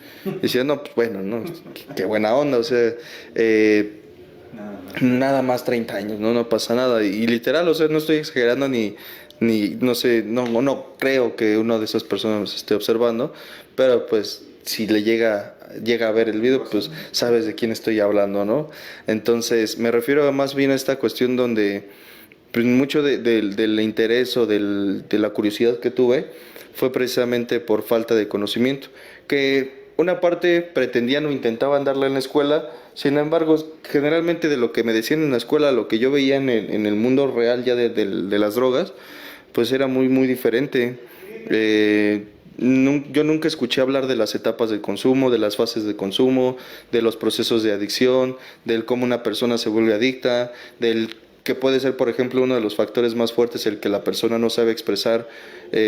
Decían, no, pues bueno, no, qué buena onda, o sea, nada más 30 años, no pasa nada. Y literal, o sea, no estoy exagerando ni no sé, no creo que una de esas personas esté observando, pero pues si le llega a ver el video, pues sabes de quién estoy hablando, ¿no? Entonces, me refiero más bien a esta cuestión donde pues, mucho del interés o de la curiosidad que tuve fue precisamente por falta de conocimiento, que una parte pretendían o intentaban darle en la escuela. Sin embargo, generalmente de lo que me decían en la escuela, lo que yo veía en el mundo real ya de las drogas, pues era muy, muy diferente. Yo nunca escuché hablar de las etapas del consumo, de las fases de consumo, de los procesos de adicción, del cómo una persona se vuelve adicta, del que puede ser, por ejemplo, uno de los factores más fuertes el que la persona no sabe expresar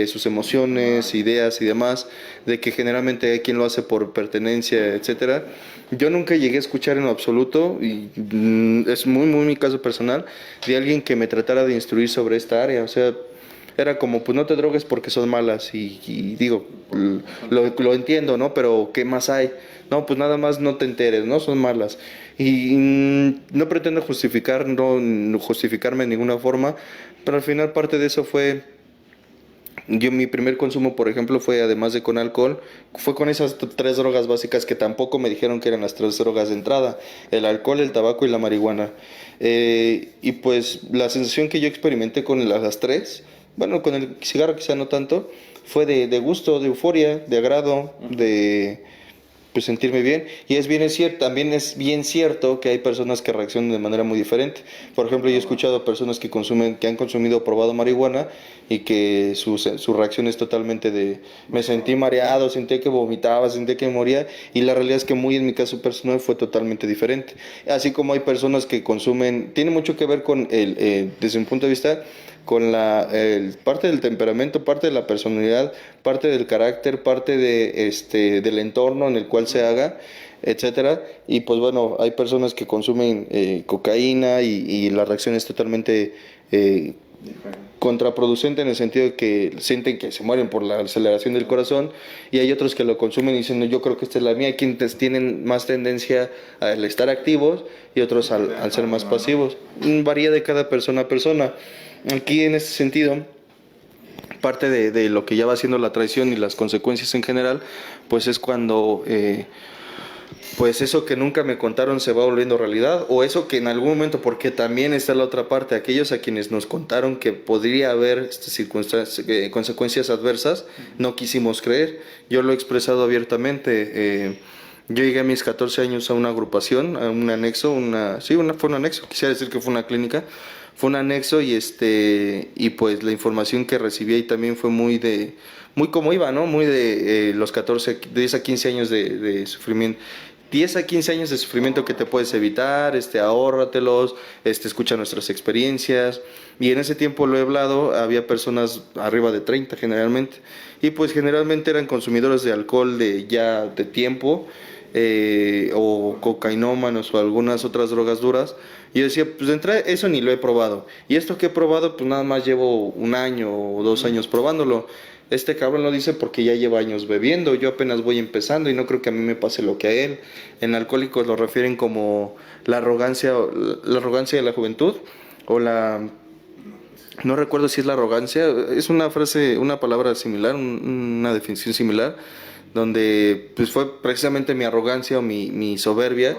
sus emociones, ideas y demás, de que generalmente hay quien lo hace por pertenencia, etcétera. Yo nunca llegué a escuchar en lo absoluto, y es muy, muy mi caso personal, de alguien que me tratara de instruir sobre esta área. O sea, era como, pues no te drogues porque son malas, y digo, lo entiendo, ¿no? Pero ¿qué más hay? No, pues nada más no te enteres, ¿no? Son malas. Y no pretendo no justificarme de ninguna forma, pero al final parte de eso fue, mi primer consumo, por ejemplo, fue además de con alcohol, fue con esas 3 drogas básicas que tampoco me dijeron que eran las 3 drogas de entrada: el alcohol, el tabaco y la marihuana. Y pues la sensación que yo experimenté con las 3, bueno, con el cigarro quizá no tanto, fue de gusto, de euforia, de agrado, pues sentirme bien. Y es cierto, también es bien cierto que hay personas que reaccionan de manera muy diferente. Por ejemplo, yo he escuchado personas que han consumido o probado marihuana y que su reacción es totalmente de me sentí mareado, sentí que vomitaba, sentí que moría, y la realidad es que muy en mi caso personal fue totalmente diferente. Así como hay personas que consumen, tiene mucho que ver con desde un punto de vista con parte del temperamento, parte de la personalidad, parte del carácter, parte del entorno en el cual se haga, etcétera. Y pues bueno, hay personas que consumen cocaína y la reacción es totalmente contraproducente en el sentido de que sienten que se mueren por la aceleración del corazón, y hay otros que lo consumen y dicen, no, yo creo que esta es la mía. Hay quienes tienen más tendencia al estar activos y otros al ser más pasivos. Varía de cada persona a persona. Aquí en este sentido, parte de lo que ya va siendo la traición y las consecuencias en general, pues es cuando pues eso que nunca me contaron se va volviendo realidad, o eso que en algún momento, porque también está la otra parte, aquellos a quienes nos contaron que podría haber consecuencias adversas, no quisimos creer. Yo lo he expresado abiertamente. Yo llegué a mis 14 años a una agrupación, a un anexo, fue un anexo, quisiera decir que fue una clínica, fue un anexo, y pues la información que recibí ahí también fue muy como iba, ¿no? Muy de los 10 a 15 años de sufrimiento. 10 a 15 años de sufrimiento que te puedes evitar, ahórratelos, escucha nuestras experiencias. Y en ese tiempo lo he hablado, había personas arriba de 30 generalmente, y pues generalmente eran consumidores de alcohol de tiempo, o cocainómanos o algunas otras drogas duras. Y yo decía, pues de entrada eso ni lo he probado, y esto que he probado pues nada más llevo 1 año o 2 años probándolo. Este cabrón lo dice porque ya lleva años bebiendo, yo apenas voy empezando y no creo que a mí me pase lo que a él. En alcohólicos lo refieren como la arrogancia de la juventud, o no recuerdo si es la arrogancia, es una frase, una palabra similar, una definición similar, donde pues fue precisamente mi arrogancia o mi soberbia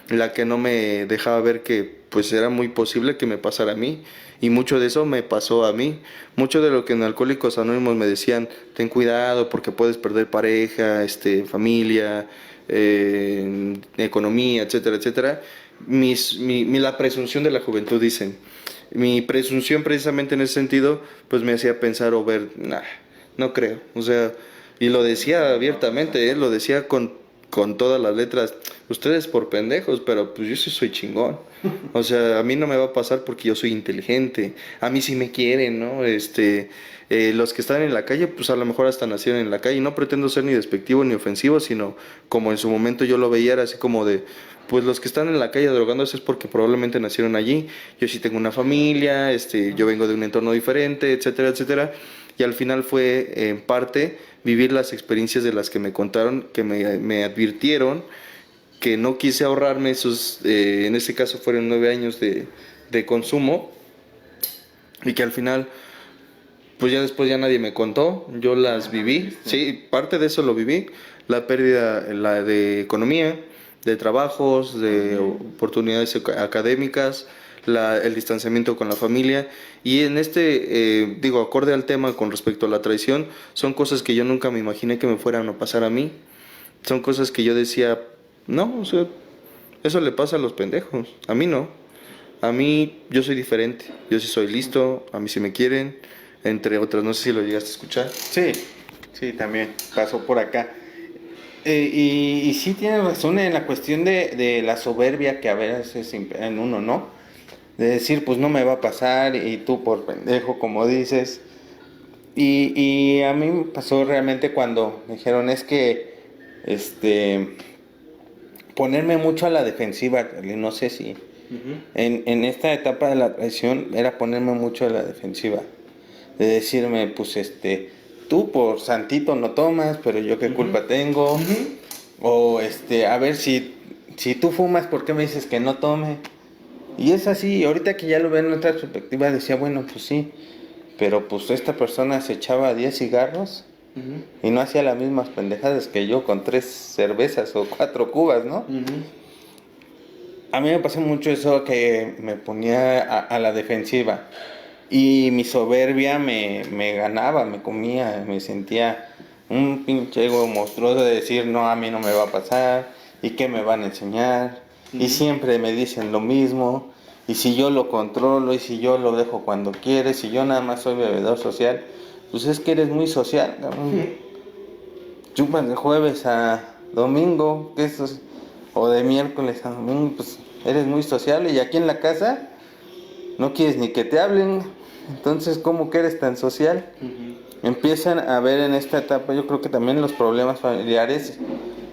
la que no me dejaba ver que pues era muy posible que me pasara a mí, y mucho de eso me pasó a mí. Mucho de lo que en Alcohólicos Anónimos me decían, ten cuidado porque puedes perder pareja, familia, economía, etcétera, etcétera. La presunción de la juventud, dicen. Mi presunción precisamente en ese sentido pues me hacía pensar o ver, nah, no creo, o sea, y lo decía abiertamente, lo decía con todas las letras, ustedes por pendejos, pero pues yo sí soy chingón. O sea, a mí no me va a pasar porque yo soy inteligente, a mí sí me quieren, ¿no? Los que están en la calle, pues a lo mejor hasta nacieron en la calle. No pretendo ser ni despectivo ni ofensivo, sino como en su momento yo lo veía, era así como de, pues los que están en la calle drogándose es porque probablemente nacieron allí. Yo sí tengo una familia, yo vengo de un entorno diferente, etcétera, etcétera. Y al final fue, en parte, vivir las experiencias de las que me contaron, que me advirtieron, que no quise ahorrarme esos, en este caso fueron 9 años de consumo, y que al final, pues ya después ya nadie me contó, yo las viví, sí, parte de eso lo viví, la pérdida la de economía, de trabajos, de oportunidades académicas, el distanciamiento con la familia, y en acorde al tema con respecto a la traición, son cosas que yo nunca me imaginé que me fueran a pasar a mí, son cosas que yo decía, no, o sea, eso le pasa a los pendejos, a mí no, a mí yo soy diferente, yo sí soy listo, a mí sí me quieren, entre otras, no sé si lo llegaste a escuchar. Sí, también pasó por acá. Y sí tienes razón en la cuestión de la soberbia que a veces en uno, ¿no? De decir, pues no me va a pasar, y tú por pendejo, como dices. Y a mí me pasó realmente cuando me dijeron, es que, ponerme mucho a la defensiva, no sé si... En esta etapa de la traición era ponerme mucho a la defensiva. De decirme, pues tú por santito no tomas, pero yo qué culpa tengo. O a ver, si tú fumas, ¿por qué me dices que no tome? Y es así, ahorita que ya lo ven en otra perspectiva, decía, bueno, pues sí, pero pues esta persona se echaba 10 cigarros y no hacía las mismas pendejadas que yo con 3 cervezas o 4 cubas, ¿no? A mí me pasó mucho eso, que me ponía a la defensiva, y mi soberbia me ganaba, me comía, me sentía un pinche ego monstruoso de decir, no, a mí no me va a pasar, y qué me van a enseñar, y siempre me dicen lo mismo, y si yo lo controlo, y si yo lo dejo cuando quiere, si yo nada más soy bebedor social, pues es que eres muy social, cabrón. Chupas de jueves a domingo, que eso es, o de miércoles a domingo, pues eres muy sociable, y aquí en la casa no quieres ni que te hablen, entonces ¿cómo que eres tan social? Empiezan a ver en esta etapa, yo creo que también los problemas familiares,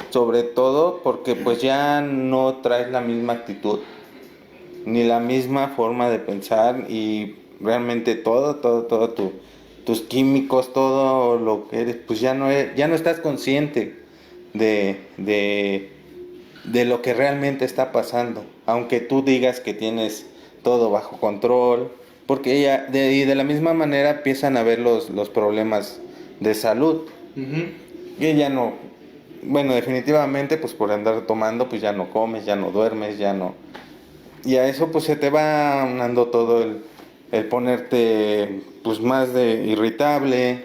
sobre todo porque pues ya no traes la misma actitud, ni la misma forma de pensar, y realmente todo tus químicos, todo lo que eres, pues ya no estás consciente de lo que realmente está pasando, aunque tú digas que tienes todo bajo control, porque y de la misma manera empiezan a ver los problemas de salud. Y ya no, bueno, definitivamente pues por andar tomando pues ya no comes, ya no duermes, ya no, y a eso pues se te va dando todo el ponerte pues más de irritable,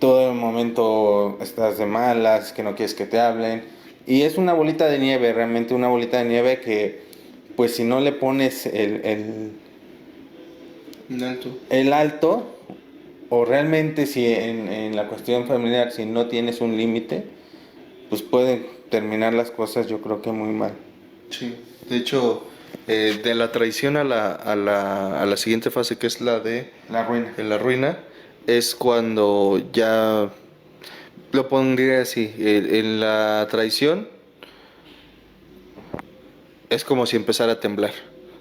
todo el momento estás de malas, que no quieres que te hablen, y es una bolita de nieve, realmente una bolita de nieve que pues si no le pones el alto, o realmente si en la cuestión familiar si no tienes un límite, pues pueden terminar las cosas yo creo que muy mal. Sí, de hecho, de la traición a la siguiente fase, que es la de la ruina, es cuando ya, lo pondría así, en la traición es como si empezara a temblar.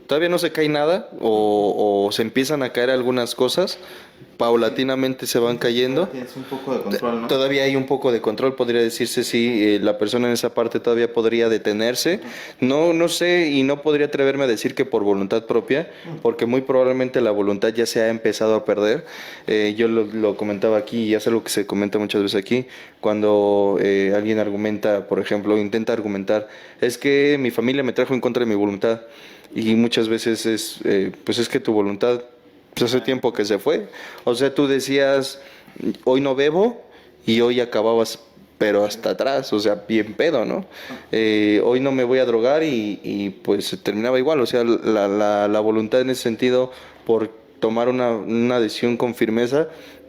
Todavía no se cae nada o se empiezan a caer algunas cosas, paulatinamente se van cayendo. Tienes un poco de control, ¿no? Todavía hay un poco de control, podría decirse, sí, la persona en esa parte todavía podría detenerse. No sé, y no podría atreverme a decir que por voluntad propia, porque muy probablemente la voluntad ya se ha empezado a perder. Yo lo comentaba aquí, y es algo que se comenta muchas veces aquí, cuando alguien argumenta, por ejemplo, intenta argumentar, es que mi familia me trajo en contra de mi voluntad, y muchas veces pues es que tu voluntad pues hace tiempo que se fue. O sea, tú decías, hoy no bebo, y hoy acababas, pero hasta atrás, o sea, bien pedo, ¿no? Hoy no me voy a drogar, y pues se terminaba igual. O sea, la voluntad en ese sentido, por tomar una decisión con firmeza,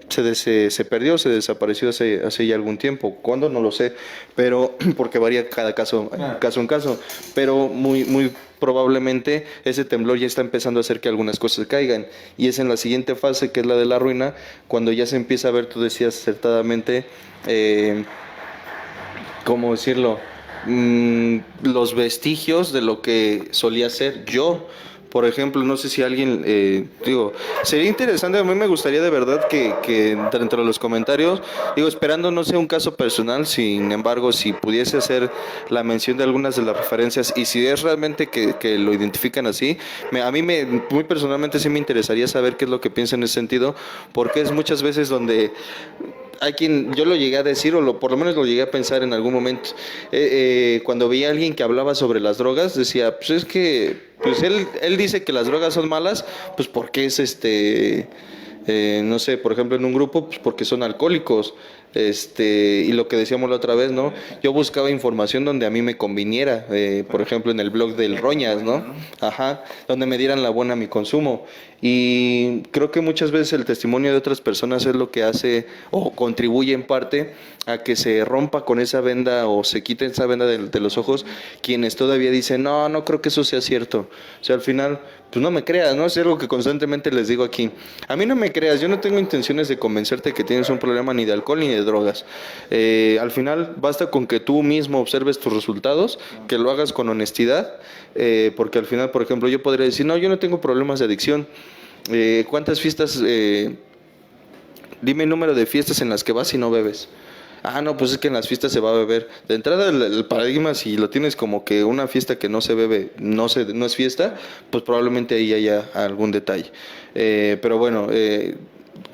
se perdió, se desapareció hace ya algún tiempo. ¿Cuándo? No lo sé, pero porque varía cada caso, caso en caso, pero muy probablemente ese temblor ya está empezando a hacer que algunas cosas caigan, y es en la siguiente fase, que es la de la ruina, cuando ya se empieza a ver, tú decías acertadamente, ¿cómo decirlo? Los vestigios de lo que solía ser yo. Por ejemplo, no sé si alguien, sería interesante, a mí me gustaría de verdad que dentro de los comentarios, esperando no sea un caso personal, sin embargo, si pudiese hacer la mención de algunas de las referencias, y si es realmente que lo identifican así, muy personalmente sí me interesaría saber qué es lo que piensan en ese sentido, porque es muchas veces donde hay quien, yo lo llegué a decir, por lo menos lo llegué a pensar en algún momento, cuando veía a alguien que hablaba sobre las drogas, decía, pues es que, pues él dice que las drogas son malas, pues porque es no sé, por ejemplo en un grupo, pues porque son alcohólicos, y lo que decíamos la otra vez, ¿no? Yo buscaba información donde a mí me conviniera, por ejemplo en el blog del Roñas, ¿no? Ajá, donde me dieran la buena a mi consumo, y creo que muchas veces el testimonio de otras personas es lo que hace o contribuye en parte a que se rompa con esa venda o se quite esa venda de los ojos quienes todavía dicen, no creo que eso sea cierto. O sea, al final, pues no me creas, ¿no? Es algo que constantemente les digo aquí. A mí no me creas, yo no tengo intenciones de convencerte que tienes un problema ni de alcohol ni de drogas. Al final, basta con que tú mismo observes tus resultados, que lo hagas con honestidad, porque al final, por ejemplo, yo podría decir, no, yo no tengo problemas de adicción. ¿Cuántas fiestas, dime el número de fiestas en las que vas y no bebes? No, pues es que en las fiestas se va a beber. De entrada, el paradigma, si lo tienes como que una fiesta que no se bebe, no es fiesta, pues probablemente ahí haya algún detalle. Pero bueno,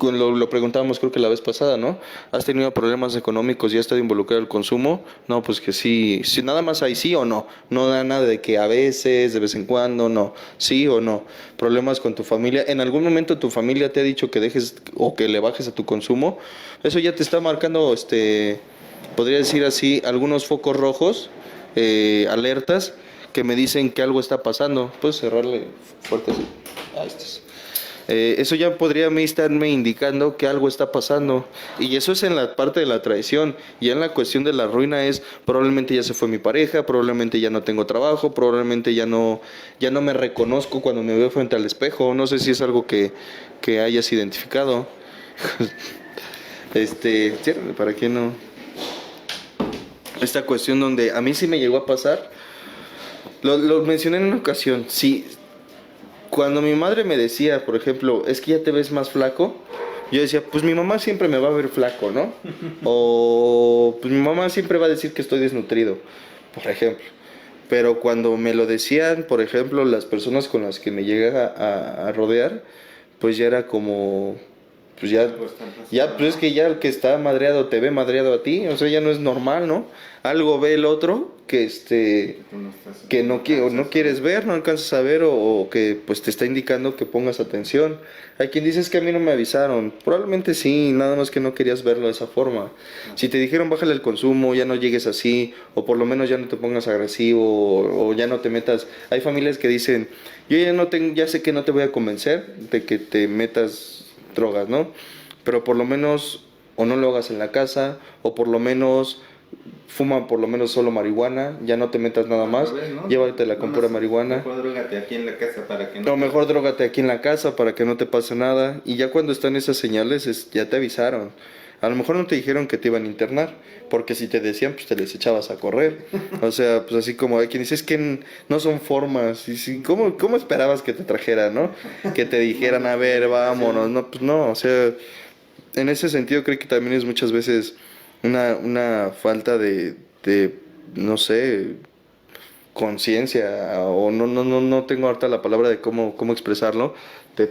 lo preguntábamos creo que la vez pasada, ¿no? ¿Has tenido problemas económicos y has estado involucrado el consumo? No, pues que sí, sí, nada más hay sí o no. No da nada de que a veces, de vez en cuando, no. Sí o no. Problemas con tu familia. ¿En algún momento tu familia te ha dicho que dejes o que le bajes a tu consumo? Eso ya te está marcando, podría decir así, algunos focos rojos, alertas, que me dicen que algo está pasando. ¿Puedes cerrarle fuerte así? Ahí estás. Eso ya podría estarme indicando que algo está pasando, y eso es en la parte de la traición. Y en la cuestión de la ruina es, probablemente ya se fue mi pareja, probablemente ya no tengo trabajo, probablemente ya no me reconozco cuando me veo frente al espejo. No sé si es algo que hayas identificado. Ciérrale, para que no... Esta cuestión donde a mí sí me llegó a pasar, lo mencioné en una ocasión, sí. Cuando mi madre me decía, por ejemplo, es que ya te ves más flaco, yo decía, pues mi mamá siempre me va a ver flaco, ¿no? O pues mi mamá siempre va a decir que estoy desnutrido, por ejemplo. Pero cuando me lo decían, por ejemplo, las personas con las que me llega a rodear, pues ya era como, pues pues es que ya el que está madreado te ve madreado a ti, o sea, ya no es normal, ¿no? Algo ve el otro que no quieres ver, no alcanzas a ver, o que pues te está indicando que pongas atención. Hay quien dice, es que a mí no me avisaron. Probablemente sí, nada más que no querías verlo de esa forma. Si te dijeron bájale el consumo, ya no llegues así, o por lo menos ya no te pongas agresivo, o ya no te metas. Hay familias que dicen, yo ya sé que no te voy a convencer de que te metas drogas, ¿no? Pero por lo menos o no lo hagas en la casa, o por lo menos fuma por lo menos solo marihuana, ya no te metas nada más, ¿no? Llévatela con pura marihuana. Mejor drógate aquí en la casa para que no... No, mejor drógate aquí en la casa para que no te pase nada. Y ya cuando están esas señales, ya te avisaron. A lo mejor no te dijeron que te iban a internar, porque si te decían, pues te les echabas a correr. O sea, pues así como hay quien dice, es que no son formas. Y si, ¿cómo esperabas que te trajera, no? Que te dijeran, a ver, vámonos. No, pues no, o sea, en ese sentido creo que también es muchas veces una falta de, no sé, conciencia, o no tengo ahorita la palabra de cómo expresarlo.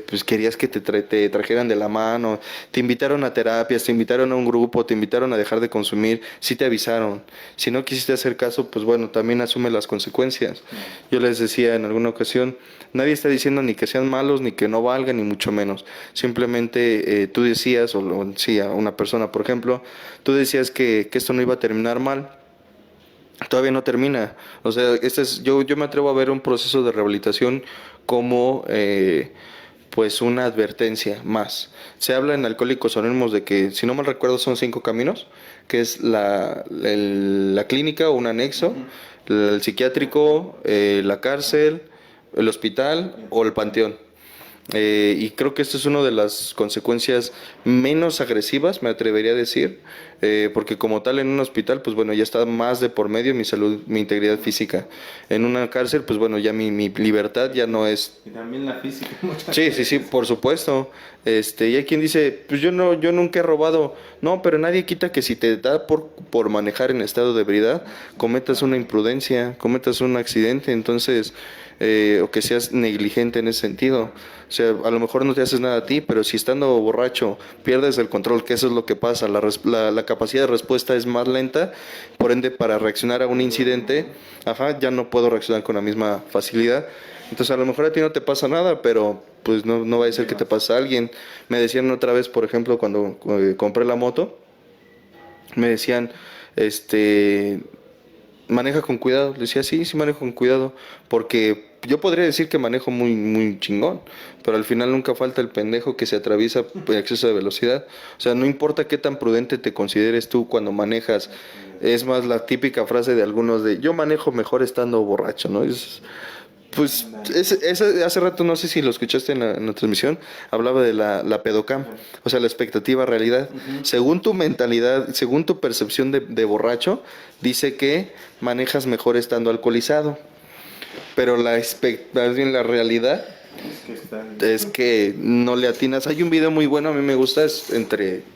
Pues querías que te trajeran de la mano, te invitaron a terapias, te invitaron a un grupo, te invitaron a dejar de consumir, sí te avisaron. Si no quisiste hacer caso, pues bueno, también asume las consecuencias. Yo les decía en alguna ocasión, nadie está diciendo ni que sean malos, ni que no valgan, ni mucho menos. Simplemente tú decías, sí, a una persona, por ejemplo, tú decías que esto no iba a terminar mal. Todavía no termina. O sea, yo me atrevo a ver un proceso de rehabilitación como pues una advertencia más. Se habla en Alcohólicos Anónimos de que, si no mal recuerdo, son 5 caminos, que es la clínica o un anexo, el psiquiátrico, la cárcel, el hospital o el panteón. Y creo que esto es una de las consecuencias menos agresivas, me atrevería a decir, porque como tal en un hospital, pues bueno, ya está más de por medio mi salud, mi integridad física. En una cárcel, pues bueno, ya mi libertad ya no es... Y también la física. Sí, por supuesto. Y hay quien dice, pues yo nunca he robado. No, pero nadie quita que si te da por manejar en estado de ebriedad, cometas una imprudencia, cometas un accidente, entonces... o que seas negligente en ese sentido. O sea, a lo mejor no te haces nada a ti, pero si estando borracho pierdes el control, que eso es lo que pasa, la capacidad de respuesta es más lenta, por ende para reaccionar a un incidente, ya no puedo reaccionar con la misma facilidad. Entonces a lo mejor a ti no te pasa nada, pero pues no va a ser que te pase a alguien. Me decían otra vez, por ejemplo, cuando compré la moto, me decían, maneja con cuidado. Le decía, sí, manejo con cuidado, porque yo podría decir que manejo muy, muy chingón, pero al final nunca falta el pendejo que se atraviesa por exceso de velocidad. O sea, no importa qué tan prudente te consideres tú cuando manejas. Es más la típica frase de algunos de, yo manejo mejor estando borracho, ¿no? Pues hace rato, no sé si lo escuchaste en la transmisión, hablaba de la pedocam, o sea, la expectativa realidad. Según tu mentalidad, según tu percepción de borracho, dice que manejas mejor estando alcoholizado, pero más bien la realidad es que no le atinas. Hay un video muy bueno, a mí me gusta, es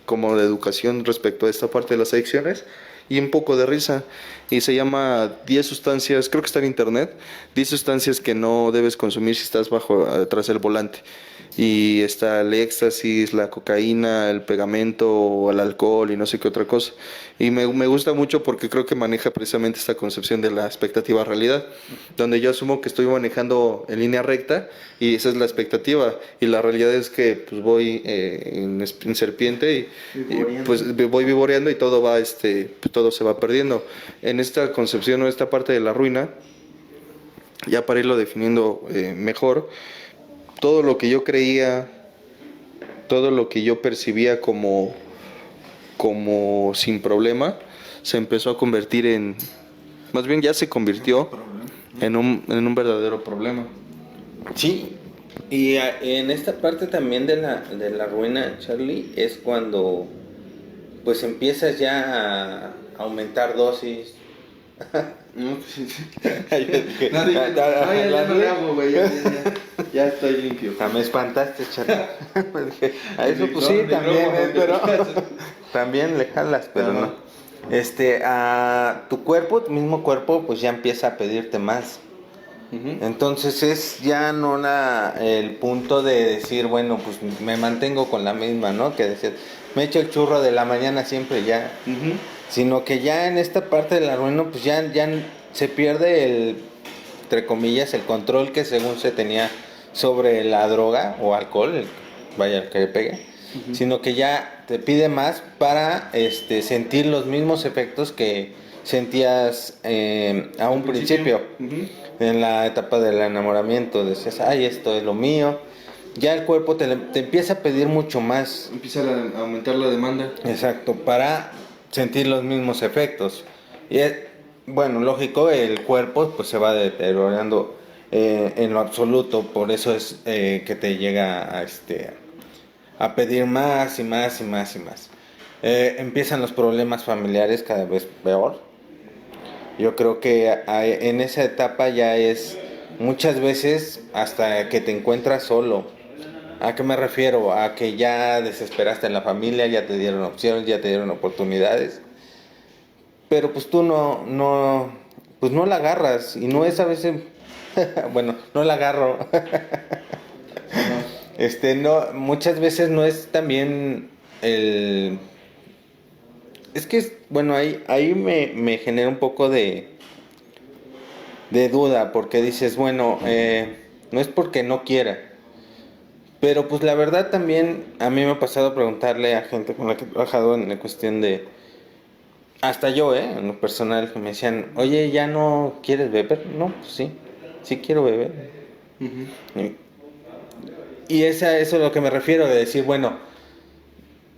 como de educación respecto a esta parte de las adicciones y un poco de risa, y se llama 10 sustancias, creo que está en internet, 10 sustancias que no debes consumir si estás atrás del volante. y está el éxtasis, la cocaína, el pegamento o el alcohol y no sé qué otra cosa. Y me gusta mucho porque creo que maneja precisamente esta concepción de la expectativa realidad, donde yo asumo que estoy manejando en línea recta y esa es la expectativa, y la realidad es que pues voy en serpiente y, pues voy vivoreando y todo va pues, todo se va perdiendo. En esta concepción o esta parte de la ruina, ya para irlo definiendo mejor, todo lo que yo creía, todo lo que yo percibía como sin problema, se empezó a convertir más bien ya se convirtió en un verdadero problema. Sí, y en esta parte también de la ruina, Charlie, es cuando pues empiezas ya a aumentar dosis. No, sí, sí. No le hago, güey, ya estoy limpio. Me espantaste, Charlie. A eso pues sí, también, pero también le jalas, pero no. A tu cuerpo, tu mismo cuerpo, pues ya empieza a pedirte más. Entonces es ya no el punto de decir, bueno, pues me mantengo con la misma, ¿no? Que decir, me echo el churro de la mañana siempre ya. Sino que ya en esta parte de la ruina, pues ya se pierde entre comillas, el control que según se tenía sobre la droga o alcohol, vaya que le pegue, sino que ya te pide más para sentir los mismos efectos que sentías a un principio. En la etapa del enamoramiento, decías, ay, esto es lo mío. Ya el cuerpo te empieza a pedir mucho más. Empieza a aumentar la demanda. Exacto, para sentir los mismos efectos. Y bueno, lógico, el cuerpo pues se va deteriorando en lo absoluto. Por eso es que te llega a pedir más y más y más y más. Empiezan los problemas familiares cada vez peor. Yo creo que en esa etapa ya es muchas veces hasta que te encuentras solo. ¿A qué me refiero? A que ya desesperaste en la familia, ya te dieron opciones, ya te dieron oportunidades, pero pues tú pues no la agarras, y no es a veces, bueno, no la agarro. No, muchas veces no es también es que, bueno, ahí me genera un poco de duda, porque dices, bueno, no es porque no quiera, pero pues la verdad también a mí me ha pasado preguntarle a gente con la que he trabajado en la cuestión de, hasta yo, en lo personal, que me decían, oye, ¿ya no quieres beber? No, pues sí quiero beber. Y eso es a lo que me refiero, de decir, bueno,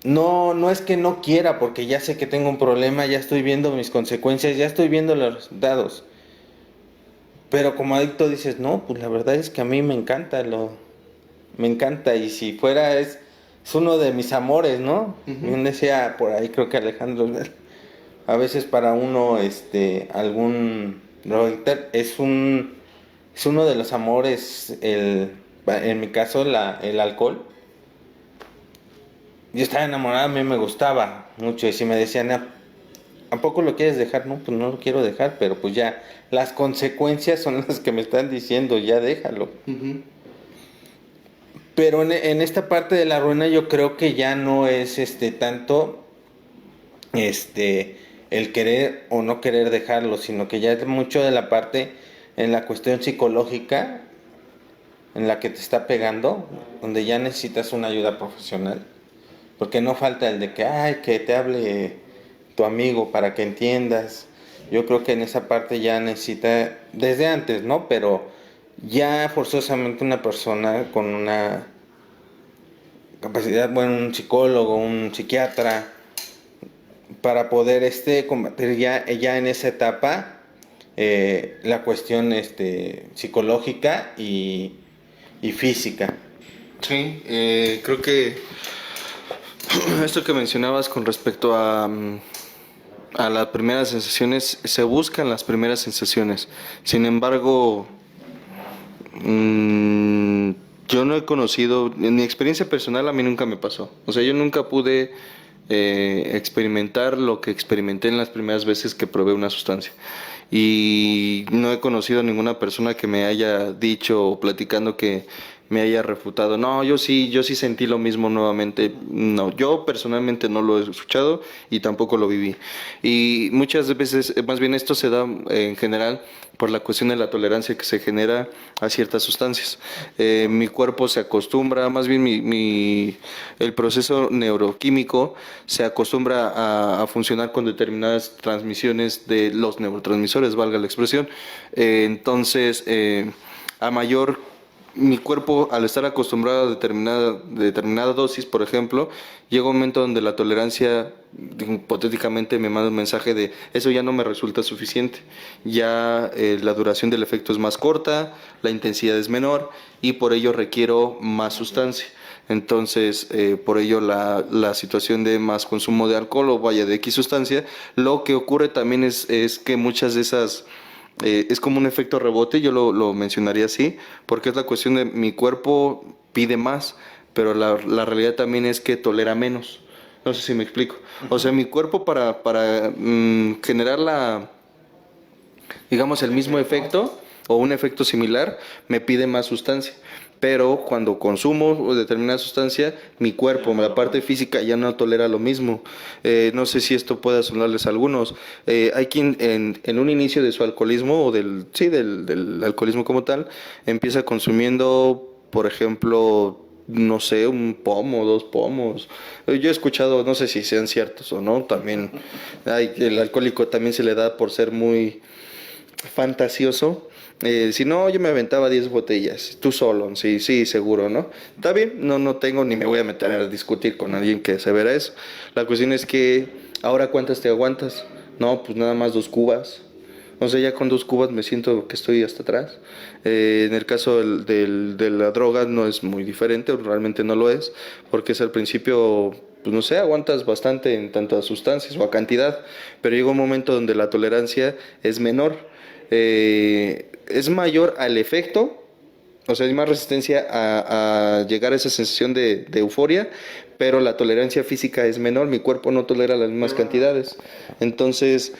no es que no quiera, porque ya sé que tengo un problema, ya estoy viendo mis consecuencias, ya estoy viendo los resultados. Pero como adicto dices, no, pues la verdad es que a mí me encanta, y si fuera es uno de mis amores, ¿no? Bien decía por ahí, creo que Alejandro, a veces para uno, algún drogadicto es uno de los amores, en mi caso, el alcohol. Yo estaba enamorada, a mí me gustaba mucho, y si me decían, ¿a poco lo quieres dejar? No, pues no lo quiero dejar, pero pues ya, las consecuencias son las que me están diciendo, ya déjalo. Pero en esta parte de la ruina yo creo que ya no es tanto el querer o no querer dejarlo, sino que ya es mucho de la parte en la cuestión psicológica en la que te está pegando, donde ya necesitas una ayuda profesional. Porque no falta el de que te hable tu amigo para que entiendas. Yo creo que en esa parte ya necesita, desde antes, ¿no? Pero ya forzosamente una persona con una capacidad, bueno, un psicólogo, un psiquiatra, para poder combatir ya en esa etapa la cuestión psicológica y física. Sí, creo que esto que mencionabas con respecto a las primeras sensaciones, se buscan las primeras sensaciones. Sin embargo, yo no he conocido, en mi experiencia personal a mí nunca me pasó. O sea, yo nunca pude experimentar lo que experimenté en las primeras veces que probé una sustancia. Y no he conocido a ninguna persona que me haya dicho o platicando que me haya refutado. No, yo sí sentí lo mismo nuevamente. No, yo personalmente no lo he escuchado y tampoco lo viví. Y muchas veces, más bien esto se da en general por la cuestión de la tolerancia que se genera a ciertas sustancias. Mi cuerpo se acostumbra, más bien el proceso neuroquímico se acostumbra a funcionar con determinadas transmisiones de los neurotransmisores, valga la expresión. Entonces, a mayor mi cuerpo, al estar acostumbrado a determinada dosis, por ejemplo, llega un momento donde la tolerancia, hipotéticamente, me manda un mensaje de eso ya no me resulta suficiente. Ya la duración del efecto es más corta, la intensidad es menor y por ello requiero más sustancia. Entonces, por ello la situación de más consumo de alcohol o vaya de X sustancia, lo que ocurre también es que muchas de esas es como un efecto rebote, yo lo mencionaría así, porque es la cuestión de mi cuerpo pide más, pero la realidad también es que tolera menos. No sé si me explico. O sea, mi cuerpo para generar digamos, el mismo efecto o un efecto similar, me pide más sustancia. Pero cuando consumo determinada sustancia, mi cuerpo, la parte física ya no tolera lo mismo. No sé si esto pueda sonarles a algunos. Hay quien en un inicio de su alcoholismo o del alcoholismo como tal, empieza consumiendo, por ejemplo, no sé, un pomo, 2 pomos. Yo he escuchado, no sé si sean ciertos o no, también el alcohólico también se le da por ser muy fantasioso. Si no, yo me aventaba 10 botellas, tú solo, sí, seguro, ¿no? Está bien, no tengo ni me voy a meter a discutir con alguien que se verá eso. La cuestión es que, ¿ahora cuántas te aguantas? No, pues nada más 2 cubas. O sea, ya con 2 cubas me siento que estoy hasta atrás. En el caso de la droga no es muy diferente, realmente no lo es, porque es al principio, pues no sé, aguantas bastante en tanto a sustancias o a cantidad, pero llega un momento donde la tolerancia es menor. Es mayor al efecto, o sea, hay más resistencia a llegar a esa sensación de euforia, pero la tolerancia física es menor, mi cuerpo no tolera las mismas cantidades. Entonces,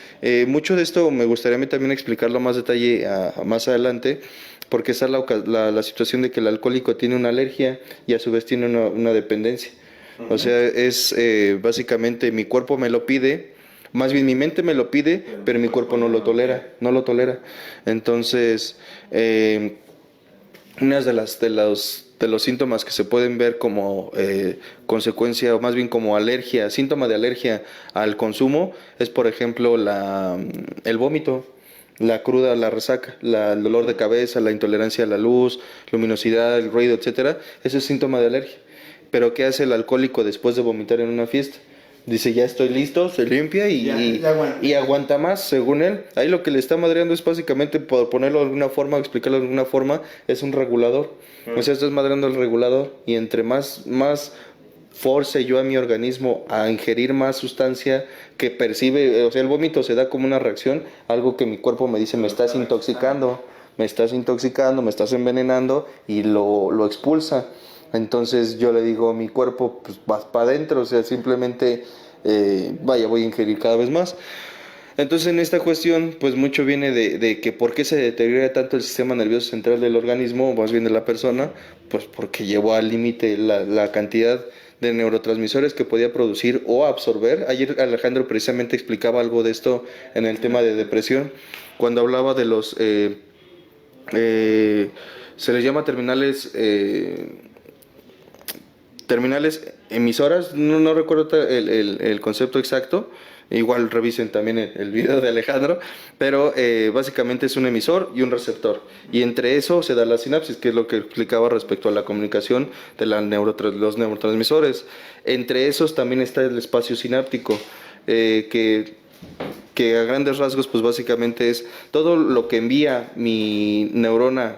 mucho de esto me gustaría a mí también explicarlo a más detalle más adelante, porque está la situación de que el alcohólico tiene una alergia y a su vez tiene una dependencia. O sea, es básicamente mi cuerpo me lo pide. Más bien mi mente me lo pide, pero mi cuerpo no lo tolera. Entonces, una de los síntomas que se pueden ver como consecuencia, o más bien como alergia, síntoma de alergia al consumo, es por ejemplo el vómito, la cruda, la resaca, el dolor de cabeza, la intolerancia a la luz, luminosidad, el ruido, etcétera. Ese es síntoma de alergia. Pero ¿qué hace el alcohólico después de vomitar en una fiesta? Dice, ya estoy listo, se limpia y aguanta más, según él. Ahí lo que le está madreando es básicamente, por ponerlo de alguna forma, explicarlo de alguna forma, es un regulador. O sea, estás madreando el regulador y entre más force yo a mi organismo a ingerir más sustancia que percibe, o sea, el vómito se da como una reacción, algo que mi cuerpo me dice, me estás intoxicando, me estás envenenando y lo expulsa. Entonces yo le digo a mi cuerpo, pues vas para adentro, o sea, simplemente, voy a ingerir cada vez más. Entonces en esta cuestión, pues mucho viene de que por qué se deteriora tanto el sistema nervioso central del organismo, o más bien de la persona, pues porque llevó al límite la cantidad de neurotransmisores que podía producir o absorber. Ayer Alejandro precisamente explicaba algo de esto en el tema de depresión, cuando hablaba de los, se les llama terminales emisoras, no recuerdo el concepto exacto, igual revisen también el video de Alejandro, pero básicamente es un emisor y un receptor, y entre eso se da la sinapsis, que es lo que explicaba respecto a la comunicación de los neurotransmisores. Entre esos también está el espacio sináptico, que a grandes rasgos pues básicamente es todo lo que envía mi neurona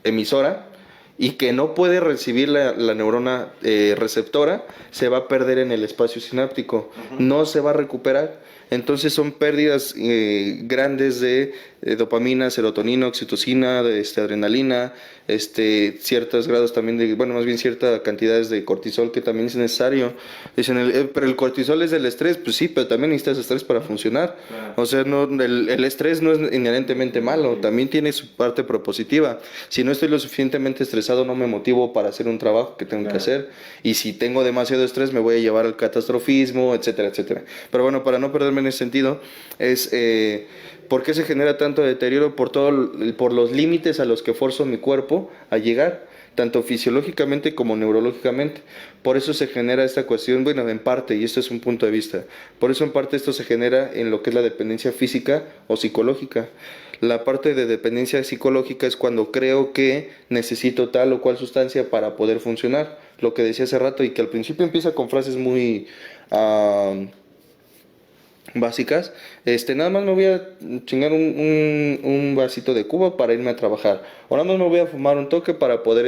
emisora y que no puede recibir la neurona receptora, se va a perder en el espacio sináptico, no se va a recuperar. Entonces son pérdidas grandes de dopamina, serotonina, oxitocina, adrenalina, ciertos grados también de, bueno, más bien ciertas cantidades de cortisol que también es necesario. Dicen, pero el cortisol es del estrés, pues sí, pero también necesitas estrés para funcionar. Claro. O sea, no, el estrés no es inherentemente malo, también tiene su parte propositiva. Si no estoy lo suficientemente estresado, no me motivo para hacer un trabajo que tengo que hacer. Y si tengo demasiado estrés, me voy a llevar al catastrofismo, etcétera, etcétera. Pero bueno, para no perderme en ese sentido, es ¿por qué se genera tanto deterioro? Por los límites a los que forzo mi cuerpo a llegar, tanto fisiológicamente como neurológicamente. Por eso se genera esta cuestión, bueno, en parte, y esto es un punto de vista, por eso en parte esto se genera en lo que es la dependencia física o psicológica. La parte de dependencia psicológica es cuando creo que necesito tal o cual sustancia para poder funcionar. Lo que decía hace rato y que al principio empieza con frases muy básicas. Nada más me voy a chingar un vasito de Cuba para irme a trabajar. O nada más me voy a fumar un toque para poder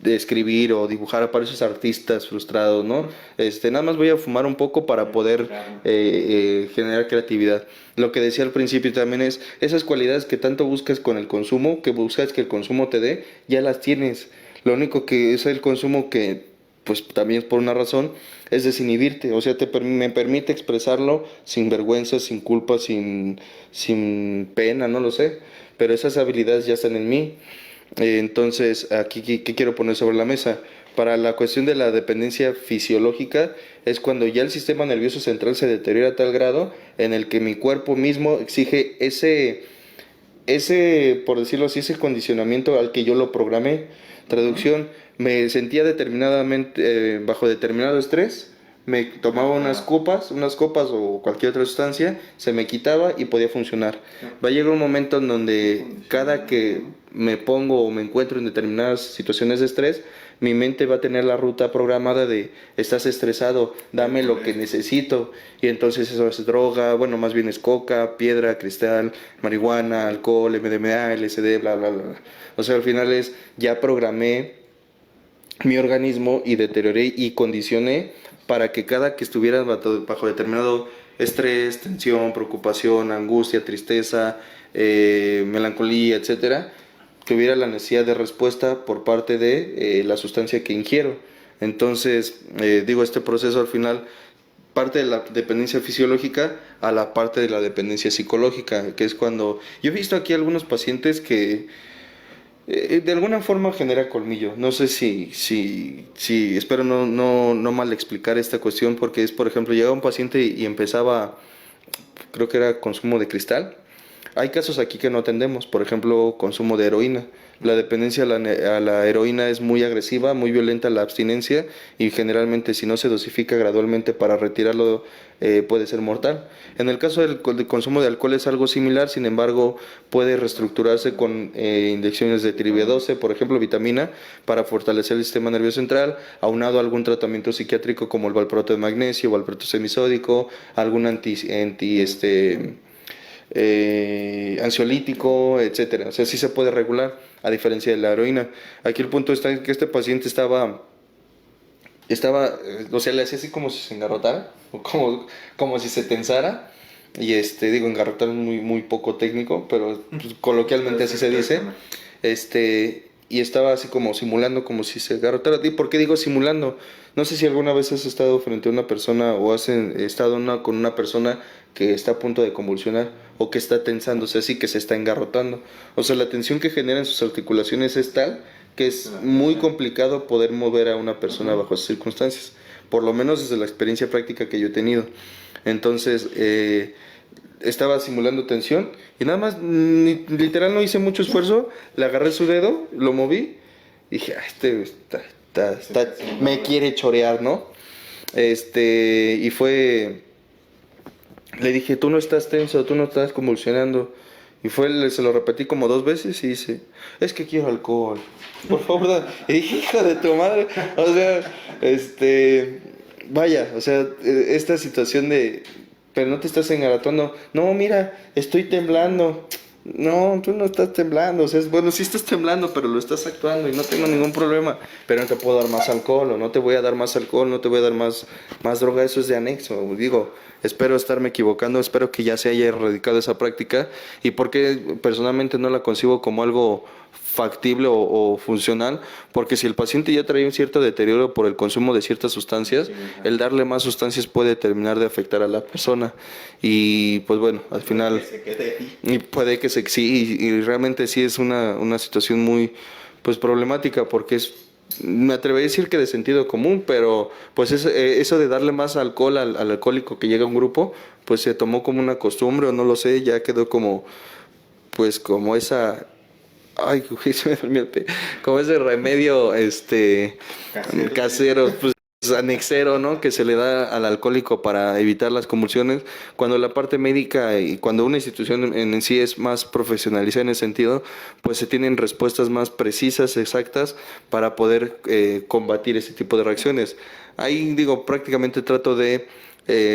escribir o dibujar para esos artistas frustrados, ¿no? Nada más voy a fumar un poco para poder generar creatividad. Lo que decía al principio también es, esas cualidades que tanto buscas con el consumo, que buscas que el consumo te dé, ya las tienes. Lo único que es el consumo que, pues también por una razón, es desinhibirte. O sea, me permite expresarlo sin vergüenza, sin culpa, sin pena, no lo sé. Pero esas habilidades ya están en mí. Entonces, aquí, ¿qué quiero poner sobre la mesa? Para la cuestión de la dependencia fisiológica, es cuando ya el sistema nervioso central se deteriora a tal grado en el que mi cuerpo mismo exige por decirlo así, ese condicionamiento al que yo lo programé. Traducción, me sentía determinadamente bajo determinado estrés, me tomaba unas copas o cualquier otra sustancia, se me quitaba y podía funcionar. Va a llegar un momento en donde cada que me pongo o me encuentro en determinadas situaciones de estrés, mi mente va a tener la ruta programada de estás estresado, dame lo que necesito, y entonces eso es droga, bueno, más bien es coca, piedra, cristal, marihuana, alcohol, MDMA, LSD, bla, bla, bla. O sea, al final ya programé mi organismo y deterioré y condicioné para que cada que estuviera bajo determinado estrés, tensión, preocupación, angustia, tristeza, melancolía, etcétera, tuviera la necesidad de respuesta por parte de la sustancia que ingiero. Entonces, este proceso al final parte de la dependencia fisiológica a la parte de la dependencia psicológica, que es cuando yo he visto aquí algunos pacientes que de alguna forma genera colmillo. No sé si espero no mal explicar esta cuestión, porque es, por ejemplo, llegaba un paciente y empezaba, creo que era consumo de cristal. Hay casos aquí que no atendemos, por ejemplo, consumo de heroína. La dependencia a la heroína es muy agresiva, muy violenta la abstinencia, y generalmente si no se dosifica gradualmente para retirarlo puede ser mortal. En el caso del consumo de alcohol es algo similar, sin embargo puede reestructurarse con inyecciones de tribia-12, por ejemplo, vitamina, para fortalecer el sistema nervioso central, aunado a algún tratamiento psiquiátrico como el valproato de magnesio, valproato semisódico, algún ansiolítico, etcétera. O sea, sí se puede regular, a diferencia de la heroína. Aquí el punto está en que este paciente estaba, o sea, le hacía así como si se engarrotara, o como si se tensara, y engarrotar es muy poco técnico, pero pues, coloquialmente así se dice, y estaba así como simulando, como si se engarrotara. ¿Y por qué digo simulando? No sé si alguna vez has estado frente a una persona o has estado con una persona que está a punto de convulsionar o que está tensándose así, que se está engarrotando. O sea, la tensión que genera en sus articulaciones es tal que es muy complicado poder mover a una persona bajo esas circunstancias, por lo menos desde la experiencia práctica que yo he tenido. Entonces, estaba simulando tensión y nada más, literal no hice mucho esfuerzo, le agarré su dedo, lo moví y dije, me quiere chorear, ¿no? Y fue, le dije, tú no estás tenso, tú no estás convulsionando. Y se lo repetí como 2 veces y dice, es que quiero alcohol, por favor. Y dije, hija de tu madre. O sea, vaya, o sea, esta situación de, pero no te estás engaratando. No, mira, estoy temblando. No, tú no estás temblando. O sea, bueno, sí estás temblando, pero lo estás actuando y no tengo ningún problema. Pero no te puedo dar más alcohol, o no te voy a dar más alcohol, no te voy a dar más droga. Eso es de anexo. Digo, espero estarme equivocando, espero que ya se haya erradicado esa práctica. Y porque personalmente no la concibo como algo factible o funcional, porque si el paciente ya trae un cierto deterioro por el consumo de ciertas sustancias, el darle más sustancias puede terminar de afectar a la persona y pues bueno, al final y puede que sí, y realmente sí es una situación muy pues problemática, porque me atrevería a decir que de sentido común, pero pues eso de darle más alcohol al alcohólico que llega a un grupo, pues se tomó como una costumbre o no lo sé, ya quedó como pues como esa, ay, güey, se me durmió como ese remedio casero, pues anexero, ¿no? Que se le da al alcohólico para evitar las convulsiones, cuando la parte médica y cuando una institución en sí es más profesionalizada en ese sentido, pues se tienen respuestas más precisas, exactas, para poder combatir ese tipo de reacciones. Ahí digo, prácticamente trato de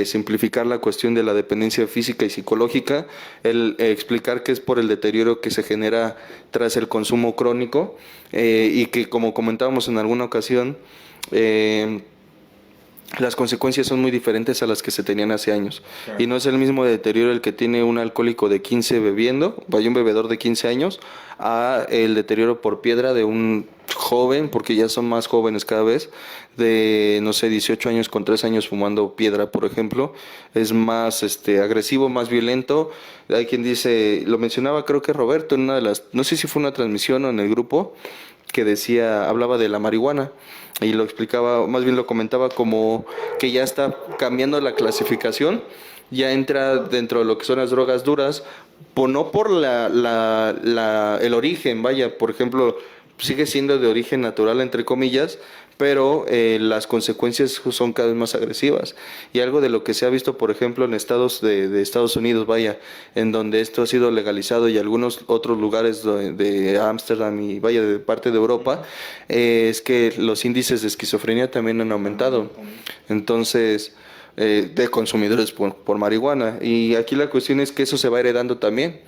simplificar la cuestión de la dependencia física y psicológica, el explicar que es por el deterioro que se genera tras el consumo crónico y que, como comentábamos en alguna ocasión, las consecuencias son muy diferentes a las que se tenían hace años. Claro. Y no es el mismo deterioro el que tiene un alcohólico de 15 bebiendo, vaya un bebedor de 15 años, a el deterioro por piedra de un joven, porque ya son más jóvenes cada vez, de, no sé, 18 años con 3 años fumando piedra, por ejemplo. Es más agresivo, más violento. Hay quien dice, lo mencionaba creo que Roberto en una de las, no sé si fue una transmisión o en el grupo, que decía, hablaba de la marihuana y lo explicaba, más bien lo comentaba como que ya está cambiando la clasificación, ya entra dentro de lo que son las drogas duras, no por el origen, vaya, por ejemplo, sigue siendo de origen natural, entre comillas, pero las consecuencias son cada vez más agresivas. Y algo de lo que se ha visto, por ejemplo, en estados de Estados Unidos, vaya, en donde esto ha sido legalizado y algunos otros lugares de Ámsterdam y vaya, de parte de Europa, es que los índices de esquizofrenia también han aumentado. Entonces, de consumidores por marihuana. Y aquí la cuestión es que eso se va heredando también.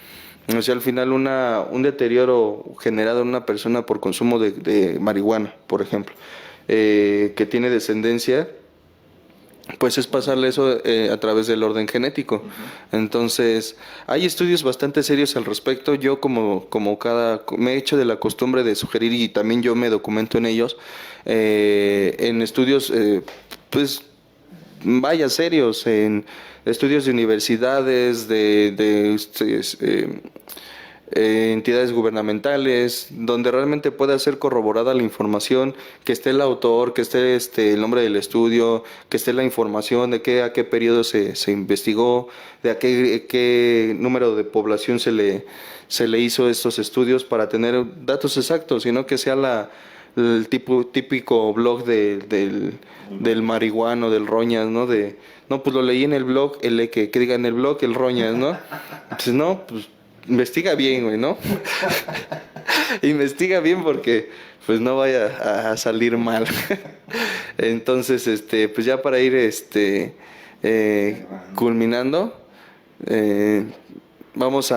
O sea, al final un deterioro generado en una persona por consumo de marihuana, por ejemplo, que tiene descendencia, pues es pasarle eso a través del orden genético. Uh-huh. Entonces, hay estudios bastante serios al respecto. Yo me he hecho de la costumbre de sugerir, y también yo me documento en ellos, en estudios, pues, vaya, serios, en estudios de universidades, entidades gubernamentales, donde realmente pueda ser corroborada la información, que esté el autor, que esté el nombre del estudio, que esté la información de a qué periodo se investigó, de a qué número de población se le hizo estos estudios, para tener datos exactos, y no que sea el típico blog del marihuano, del roñas, ¿no? No, pues lo leí en el blog, que diga en el blog el roñas, ¿no? Entonces, no, pues investiga bien, güey, ¿no? Investiga bien, porque pues no vaya a salir mal. Entonces, pues ya para ir culminando, vamos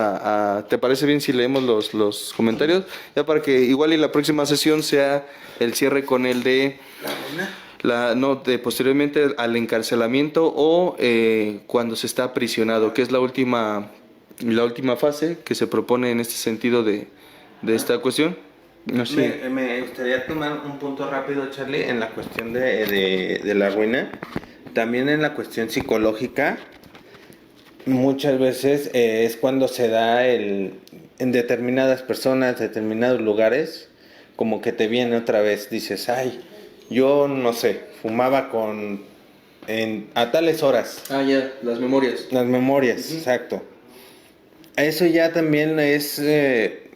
¿te parece bien si leemos los comentarios? Ya para que igual y la próxima sesión sea el cierre con el de posteriormente al encarcelamiento o cuando se está aprisionado, que es la última fase que se propone en este sentido de esta cuestión. No sé. Me gustaría tomar un punto rápido, Charlie, en la cuestión de la ruina. También en la cuestión psicológica, muchas veces es cuando se da en determinadas personas, determinados lugares, como que te viene otra vez, dices, ay, yo no sé, fumaba a tales horas. Ah, ya, las memorias. Las memorias, uh-huh. Exacto. Eso ya también es,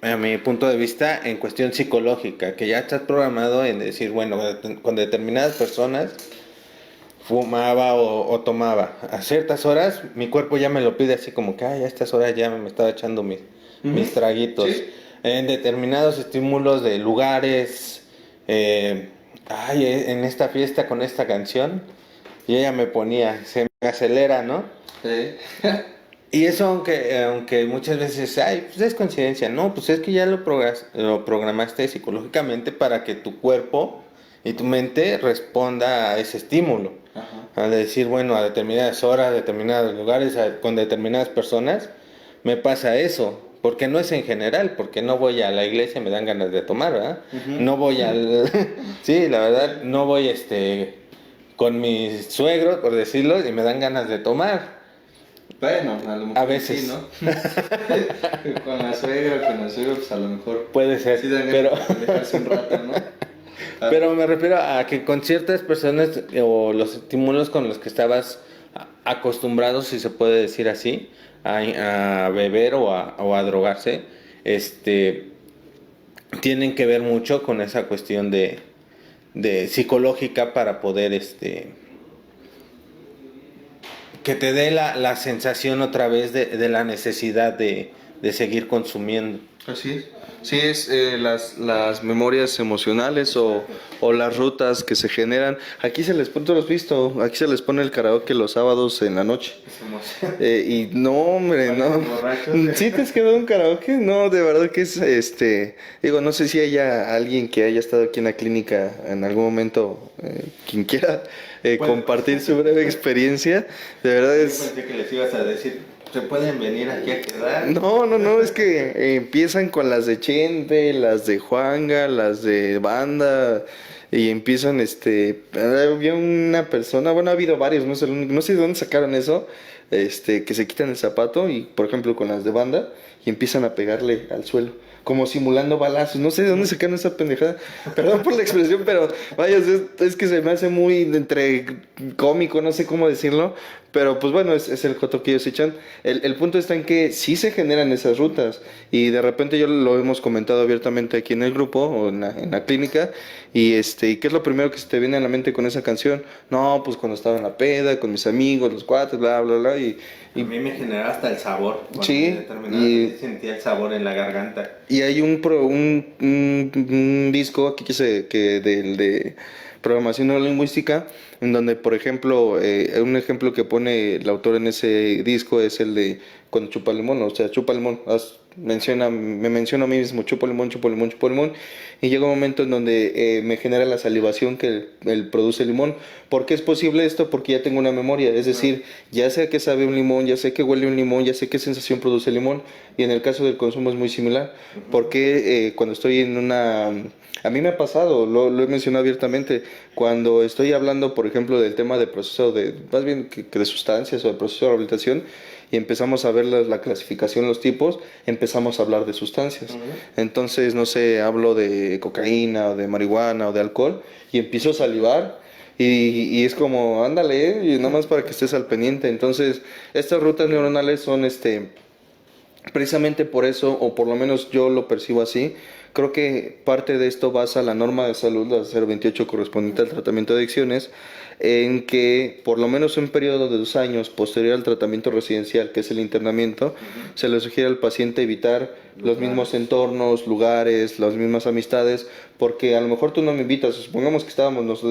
a mi punto de vista, en cuestión psicológica, que ya estás programado en decir, bueno, con determinadas personas fumaba o tomaba. A ciertas horas, mi cuerpo ya me lo pide así como que, a estas horas ya me estaba echando mis traguitos. ¿Sí? En determinados estímulos de lugares, en esta fiesta con esta canción, y ella me ponía, se me acelera, ¿no? Sí. Y eso, aunque muchas veces, pues es coincidencia, no, pues es que ya lo programaste psicológicamente para que tu cuerpo y tu mente responda a ese estímulo. Ajá. A decir, bueno, a determinadas horas, determinados lugares, con determinadas personas, me pasa eso. porque no es en general, porque no voy a la iglesia y me dan ganas de tomar, ¿verdad? No voy al... sí, la verdad, no voy con mis suegros, por decirlo, y me dan ganas de tomar. Bueno, a lo mejor A veces. sí, ¿no? Con la suegra, pues a lo mejor Puede ser, sí dan pero... ganas de dejarse un rato, ¿no? Pero me refiero a que con ciertas personas o los estímulos con los que estabas acostumbrados, si se puede decir así, a beber o a drogarse, tienen que ver mucho con esa cuestión de psicológica para poder que te dé la sensación otra vez de la necesidad de seguir consumiendo. Así es. Sí, es las memorias emocionales o las rutas que se generan. Aquí se les pone, tú lo has visto, aquí se les pone el karaoke los sábados en la noche. Y no, hombre, no. ¿Sí te has quedado un karaoke? No, de verdad que es, digo, no sé si haya alguien que haya estado aquí en la clínica en algún momento, quien quiera compartir su breve experiencia. De verdad es... Yo pensé que les ibas a decir, ¿se pueden venir aquí a quedar? No, es que empiezan con las de Chente, las de Juanga, las de Banda, y empiezan, había una persona, bueno, ha habido varios, no sé de dónde sacaron eso, que se quitan el zapato y, por ejemplo, con las de Banda, y empiezan a pegarle al suelo, como simulando balazos, no sé de dónde sacaron esa pendejada, perdón por la expresión, pero vaya, es que se me hace muy entre cómico, no sé cómo decirlo, pero pues bueno, es el joto que ellos echan. El punto está en que sí se generan esas rutas y de repente yo lo hemos comentado abiertamente aquí en el grupo o en la clínica y ¿qué es lo primero que se te viene a la mente con esa canción? No, pues cuando estaba en la peda, con mis amigos, los cuates, bla, bla, bla, y a mí me generaba hasta el sabor. Sí, y sentía el sabor en la garganta. Y hay un disco aquí de programación neurolingüística, en donde, por ejemplo, un ejemplo que pone el autor en ese disco es el de cuando chupa limón, o sea, chupa limón, me menciono a mí mismo, chupa limón, chupa limón, chupa limón, y llega un momento en donde me genera la salivación que el produce el limón. ¿Por qué es posible esto? Porque ya tengo una memoria, es decir, ya sé a qué sabe un limón, ya sé que huele un limón, ya sé qué sensación produce el limón, y en el caso del consumo es muy similar, porque cuando estoy en una... A mí me ha pasado, lo he mencionado abiertamente, cuando estoy hablando, por ejemplo, del tema de proceso más bien que de sustancias o de proceso de rehabilitación, y empezamos a ver la clasificación, los tipos, empezamos a hablar de sustancias. Entonces, no sé, hablo de cocaína o de marihuana o de alcohol, y empiezo a salivar, y es como, ándale, y nada más para que estés al pendiente. Entonces, estas rutas neuronales son precisamente por eso, o por lo menos yo lo percibo así. Creo que parte de esto basa la norma de salud, la 028 correspondiente al tratamiento de adicciones, en que por lo menos un periodo de 2 años posterior al tratamiento residencial, que es el internamiento, se le sugiere al paciente evitar los mismos entornos, lugares, las mismas amistades, porque a lo mejor tú no me invitas, supongamos que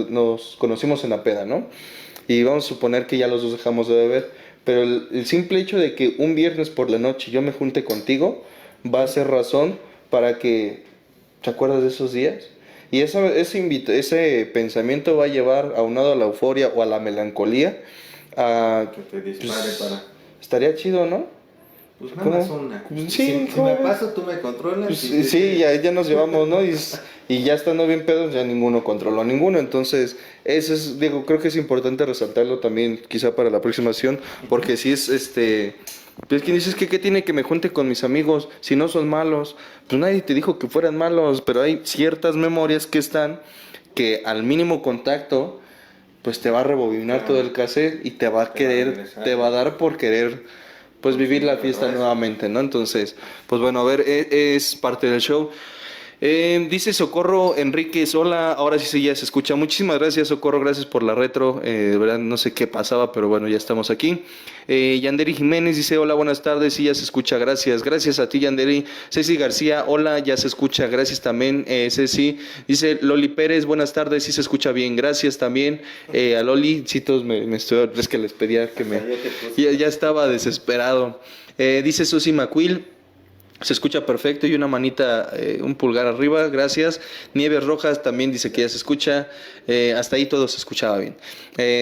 nos conocimos en la peda, ¿no? Y vamos a suponer que ya los dos dejamos de beber, pero el simple hecho de que un viernes por la noche yo me junte contigo va a ser razón para que te acuerdas de esos días. Y ese pensamiento va a llevar aunado a la euforia o a la melancolía a que te dispare para... Estaría chido, ¿no? Pues nada más una. Sí, si me paso, tú me controlas. Pues, sí, ya nos llevamos, ¿no? Y ya estando bien pedos, ya ninguno controló a ninguno. Entonces, eso es, digo, creo que es importante resaltarlo también, quizá para la próxima acción, porque si es pues quien dices que qué tiene que me junte con mis amigos si no son malos. Pues nadie te dijo que fueran malos, pero hay ciertas memorias que están que al mínimo contacto pues te va a rebobinar todo el cassette y te va a dar por querer pues vivir la fiesta nuevamente, ¿no? Entonces, pues bueno, a ver, es parte del show. Dice Socorro Enríquez, hola, ahora sí ya se escucha. Muchísimas gracias, Socorro, gracias por la retro. De verdad no sé qué pasaba, pero bueno, ya estamos aquí. Yanderi Jiménez dice, hola, buenas tardes, sí ya se escucha, gracias. Gracias a ti, Yanderi. Ceci García, hola, ya se escucha, gracias también, Ceci. Dice Loli Pérez, buenas tardes, sí se escucha bien, gracias también. A Loli, sí, todos es que les pedía que ya estaba desesperado. Dice Susi Macuil, se escucha perfecto y una manita, un pulgar arriba, gracias. Nieves Rojas también dice que ya se escucha, hasta ahí todo se escuchaba bien.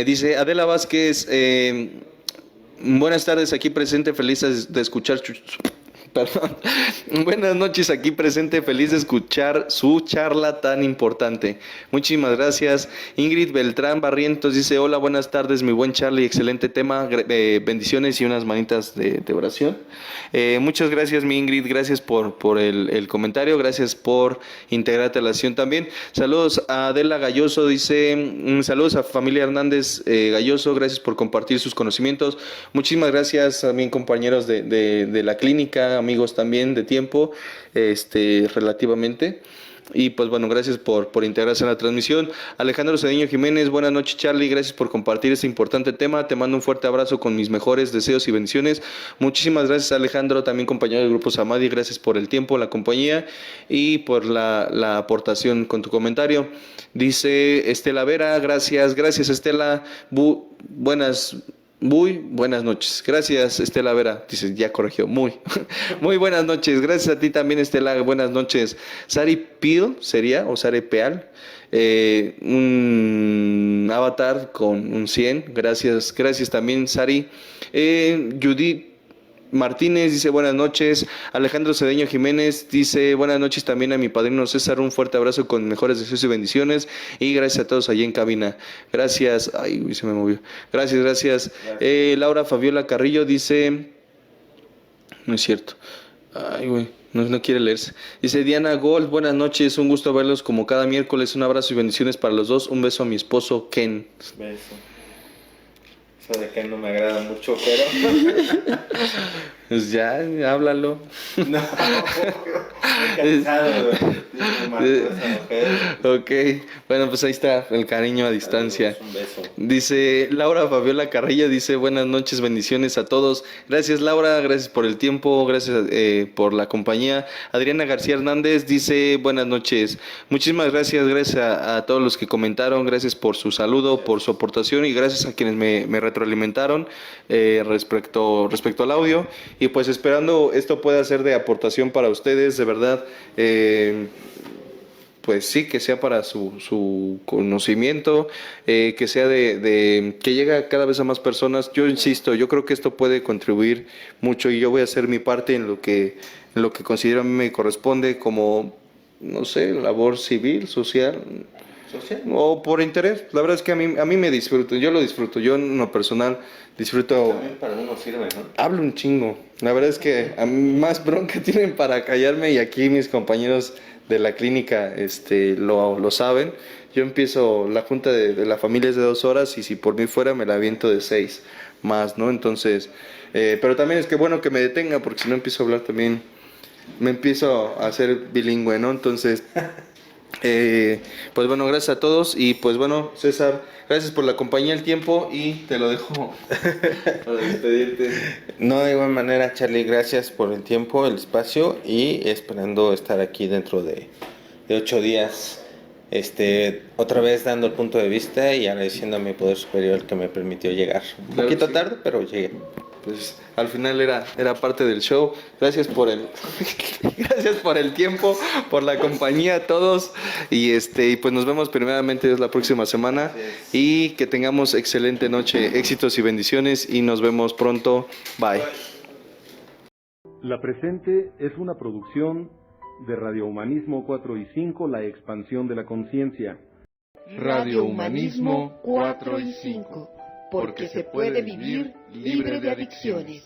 Dice Adela Vázquez, buenas tardes, aquí presente, feliz de escuchar Perdón. Buenas noches, aquí presente, feliz de escuchar su charla tan importante. Muchísimas gracias. Ingrid Beltrán Barrientos dice, hola, buenas tardes, mi buen Charlie, excelente tema, bendiciones y unas manitas de oración. Muchas gracias, mi Ingrid, gracias por el comentario, gracias por integrarte a la sesión también. Saludos a Adela Galloso, dice, saludos a familia Hernández Galloso, gracias por compartir sus conocimientos. Muchísimas gracias también, compañeros de la clínica, amigos también de tiempo, relativamente. Y pues bueno, gracias por integrarse en la transmisión. Alejandro Cedeño Jiménez, buenas noches Charlie, gracias por compartir este importante tema. Te mando un fuerte abrazo con mis mejores deseos y bendiciones. Muchísimas gracias Alejandro, también compañero del grupo Samadi, gracias por el tiempo, la compañía y por la aportación con tu comentario. Dice Estela Vera, gracias Estela, buenas noches. Gracias, Estela Vera. Dice, ya corrigió. Muy buenas noches. Gracias a ti también, Estela. Buenas noches. Sari Peel sería, o Sari Peal. Un avatar con un 100. Gracias también, Sari. Judith Martínez dice buenas noches. Alejandro Cedeño Jiménez dice buenas noches también a mi padrino César, un fuerte abrazo con mejores deseos y bendiciones y gracias a todos allí en cabina. Gracias. Ay, se me movió. Gracias. Laura Fabiola Carrillo dice, no es cierto. Ay, güey, no quiere leerse. Dice Diana Gold, buenas noches, un gusto verlos como cada miércoles, un abrazo y bendiciones para los dos, un beso a mi esposo Ken. Beso. Eso de que no me agrada mucho, pero... Pues ya, háblalo. No, estoy cansado de Ok, bueno, pues ahí está el cariño a distancia. Un beso. Dice Laura Fabiola Carrillo, dice buenas noches, bendiciones a todos. Gracias Laura, gracias por el tiempo, gracias por la compañía. Adriana García Hernández dice buenas noches. Muchísimas gracias a todos los que comentaron, gracias por su saludo, por su aportación y gracias a quienes me retroalimentaron respecto al audio. Y pues esperando esto pueda ser de aportación para ustedes, de verdad, pues sí, que sea para su conocimiento, que sea que llegue cada vez a más personas. Yo insisto, yo creo que esto puede contribuir mucho y yo voy a hacer mi parte en lo que considero a mí me corresponde como, no sé, labor civil, social o por interés. La verdad es que a mí me disfruto, yo lo disfruto, yo en lo personal disfruto. También para uno sirve, ¿no? Hablo un chingo. La verdad es que a mí más bronca tienen para callarme y aquí mis compañeros de la clínica lo saben. Yo empiezo, la junta de la familia es de 2 horas y si por mí fuera me la aviento de 6 más, ¿no? Entonces, pero también es que bueno que me detenga porque si no empiezo a hablar también, me empiezo a hacer bilingüe, ¿no? Entonces... pues bueno, gracias a todos y pues bueno, César, gracias por la compañía, el tiempo y te lo dejo para despedirte. No, de igual manera, Charlie, gracias por el tiempo, el espacio y esperando estar aquí dentro de 8 días, otra vez dando el punto de vista y agradeciendo a mi poder superior que me permitió llegar. Un poquito tarde, pero llegué. Pues al final era parte del show. Gracias por el tiempo, por la compañía a todos y pues nos vemos primeramente la próxima semana y que tengamos excelente noche, éxitos y bendiciones y nos vemos pronto. Bye. La presente es una producción de Radio Humanismo 4 y 5, la expansión de la conciencia. Radio Humanismo 4 y 5, porque se puede vivir libre de adicciones.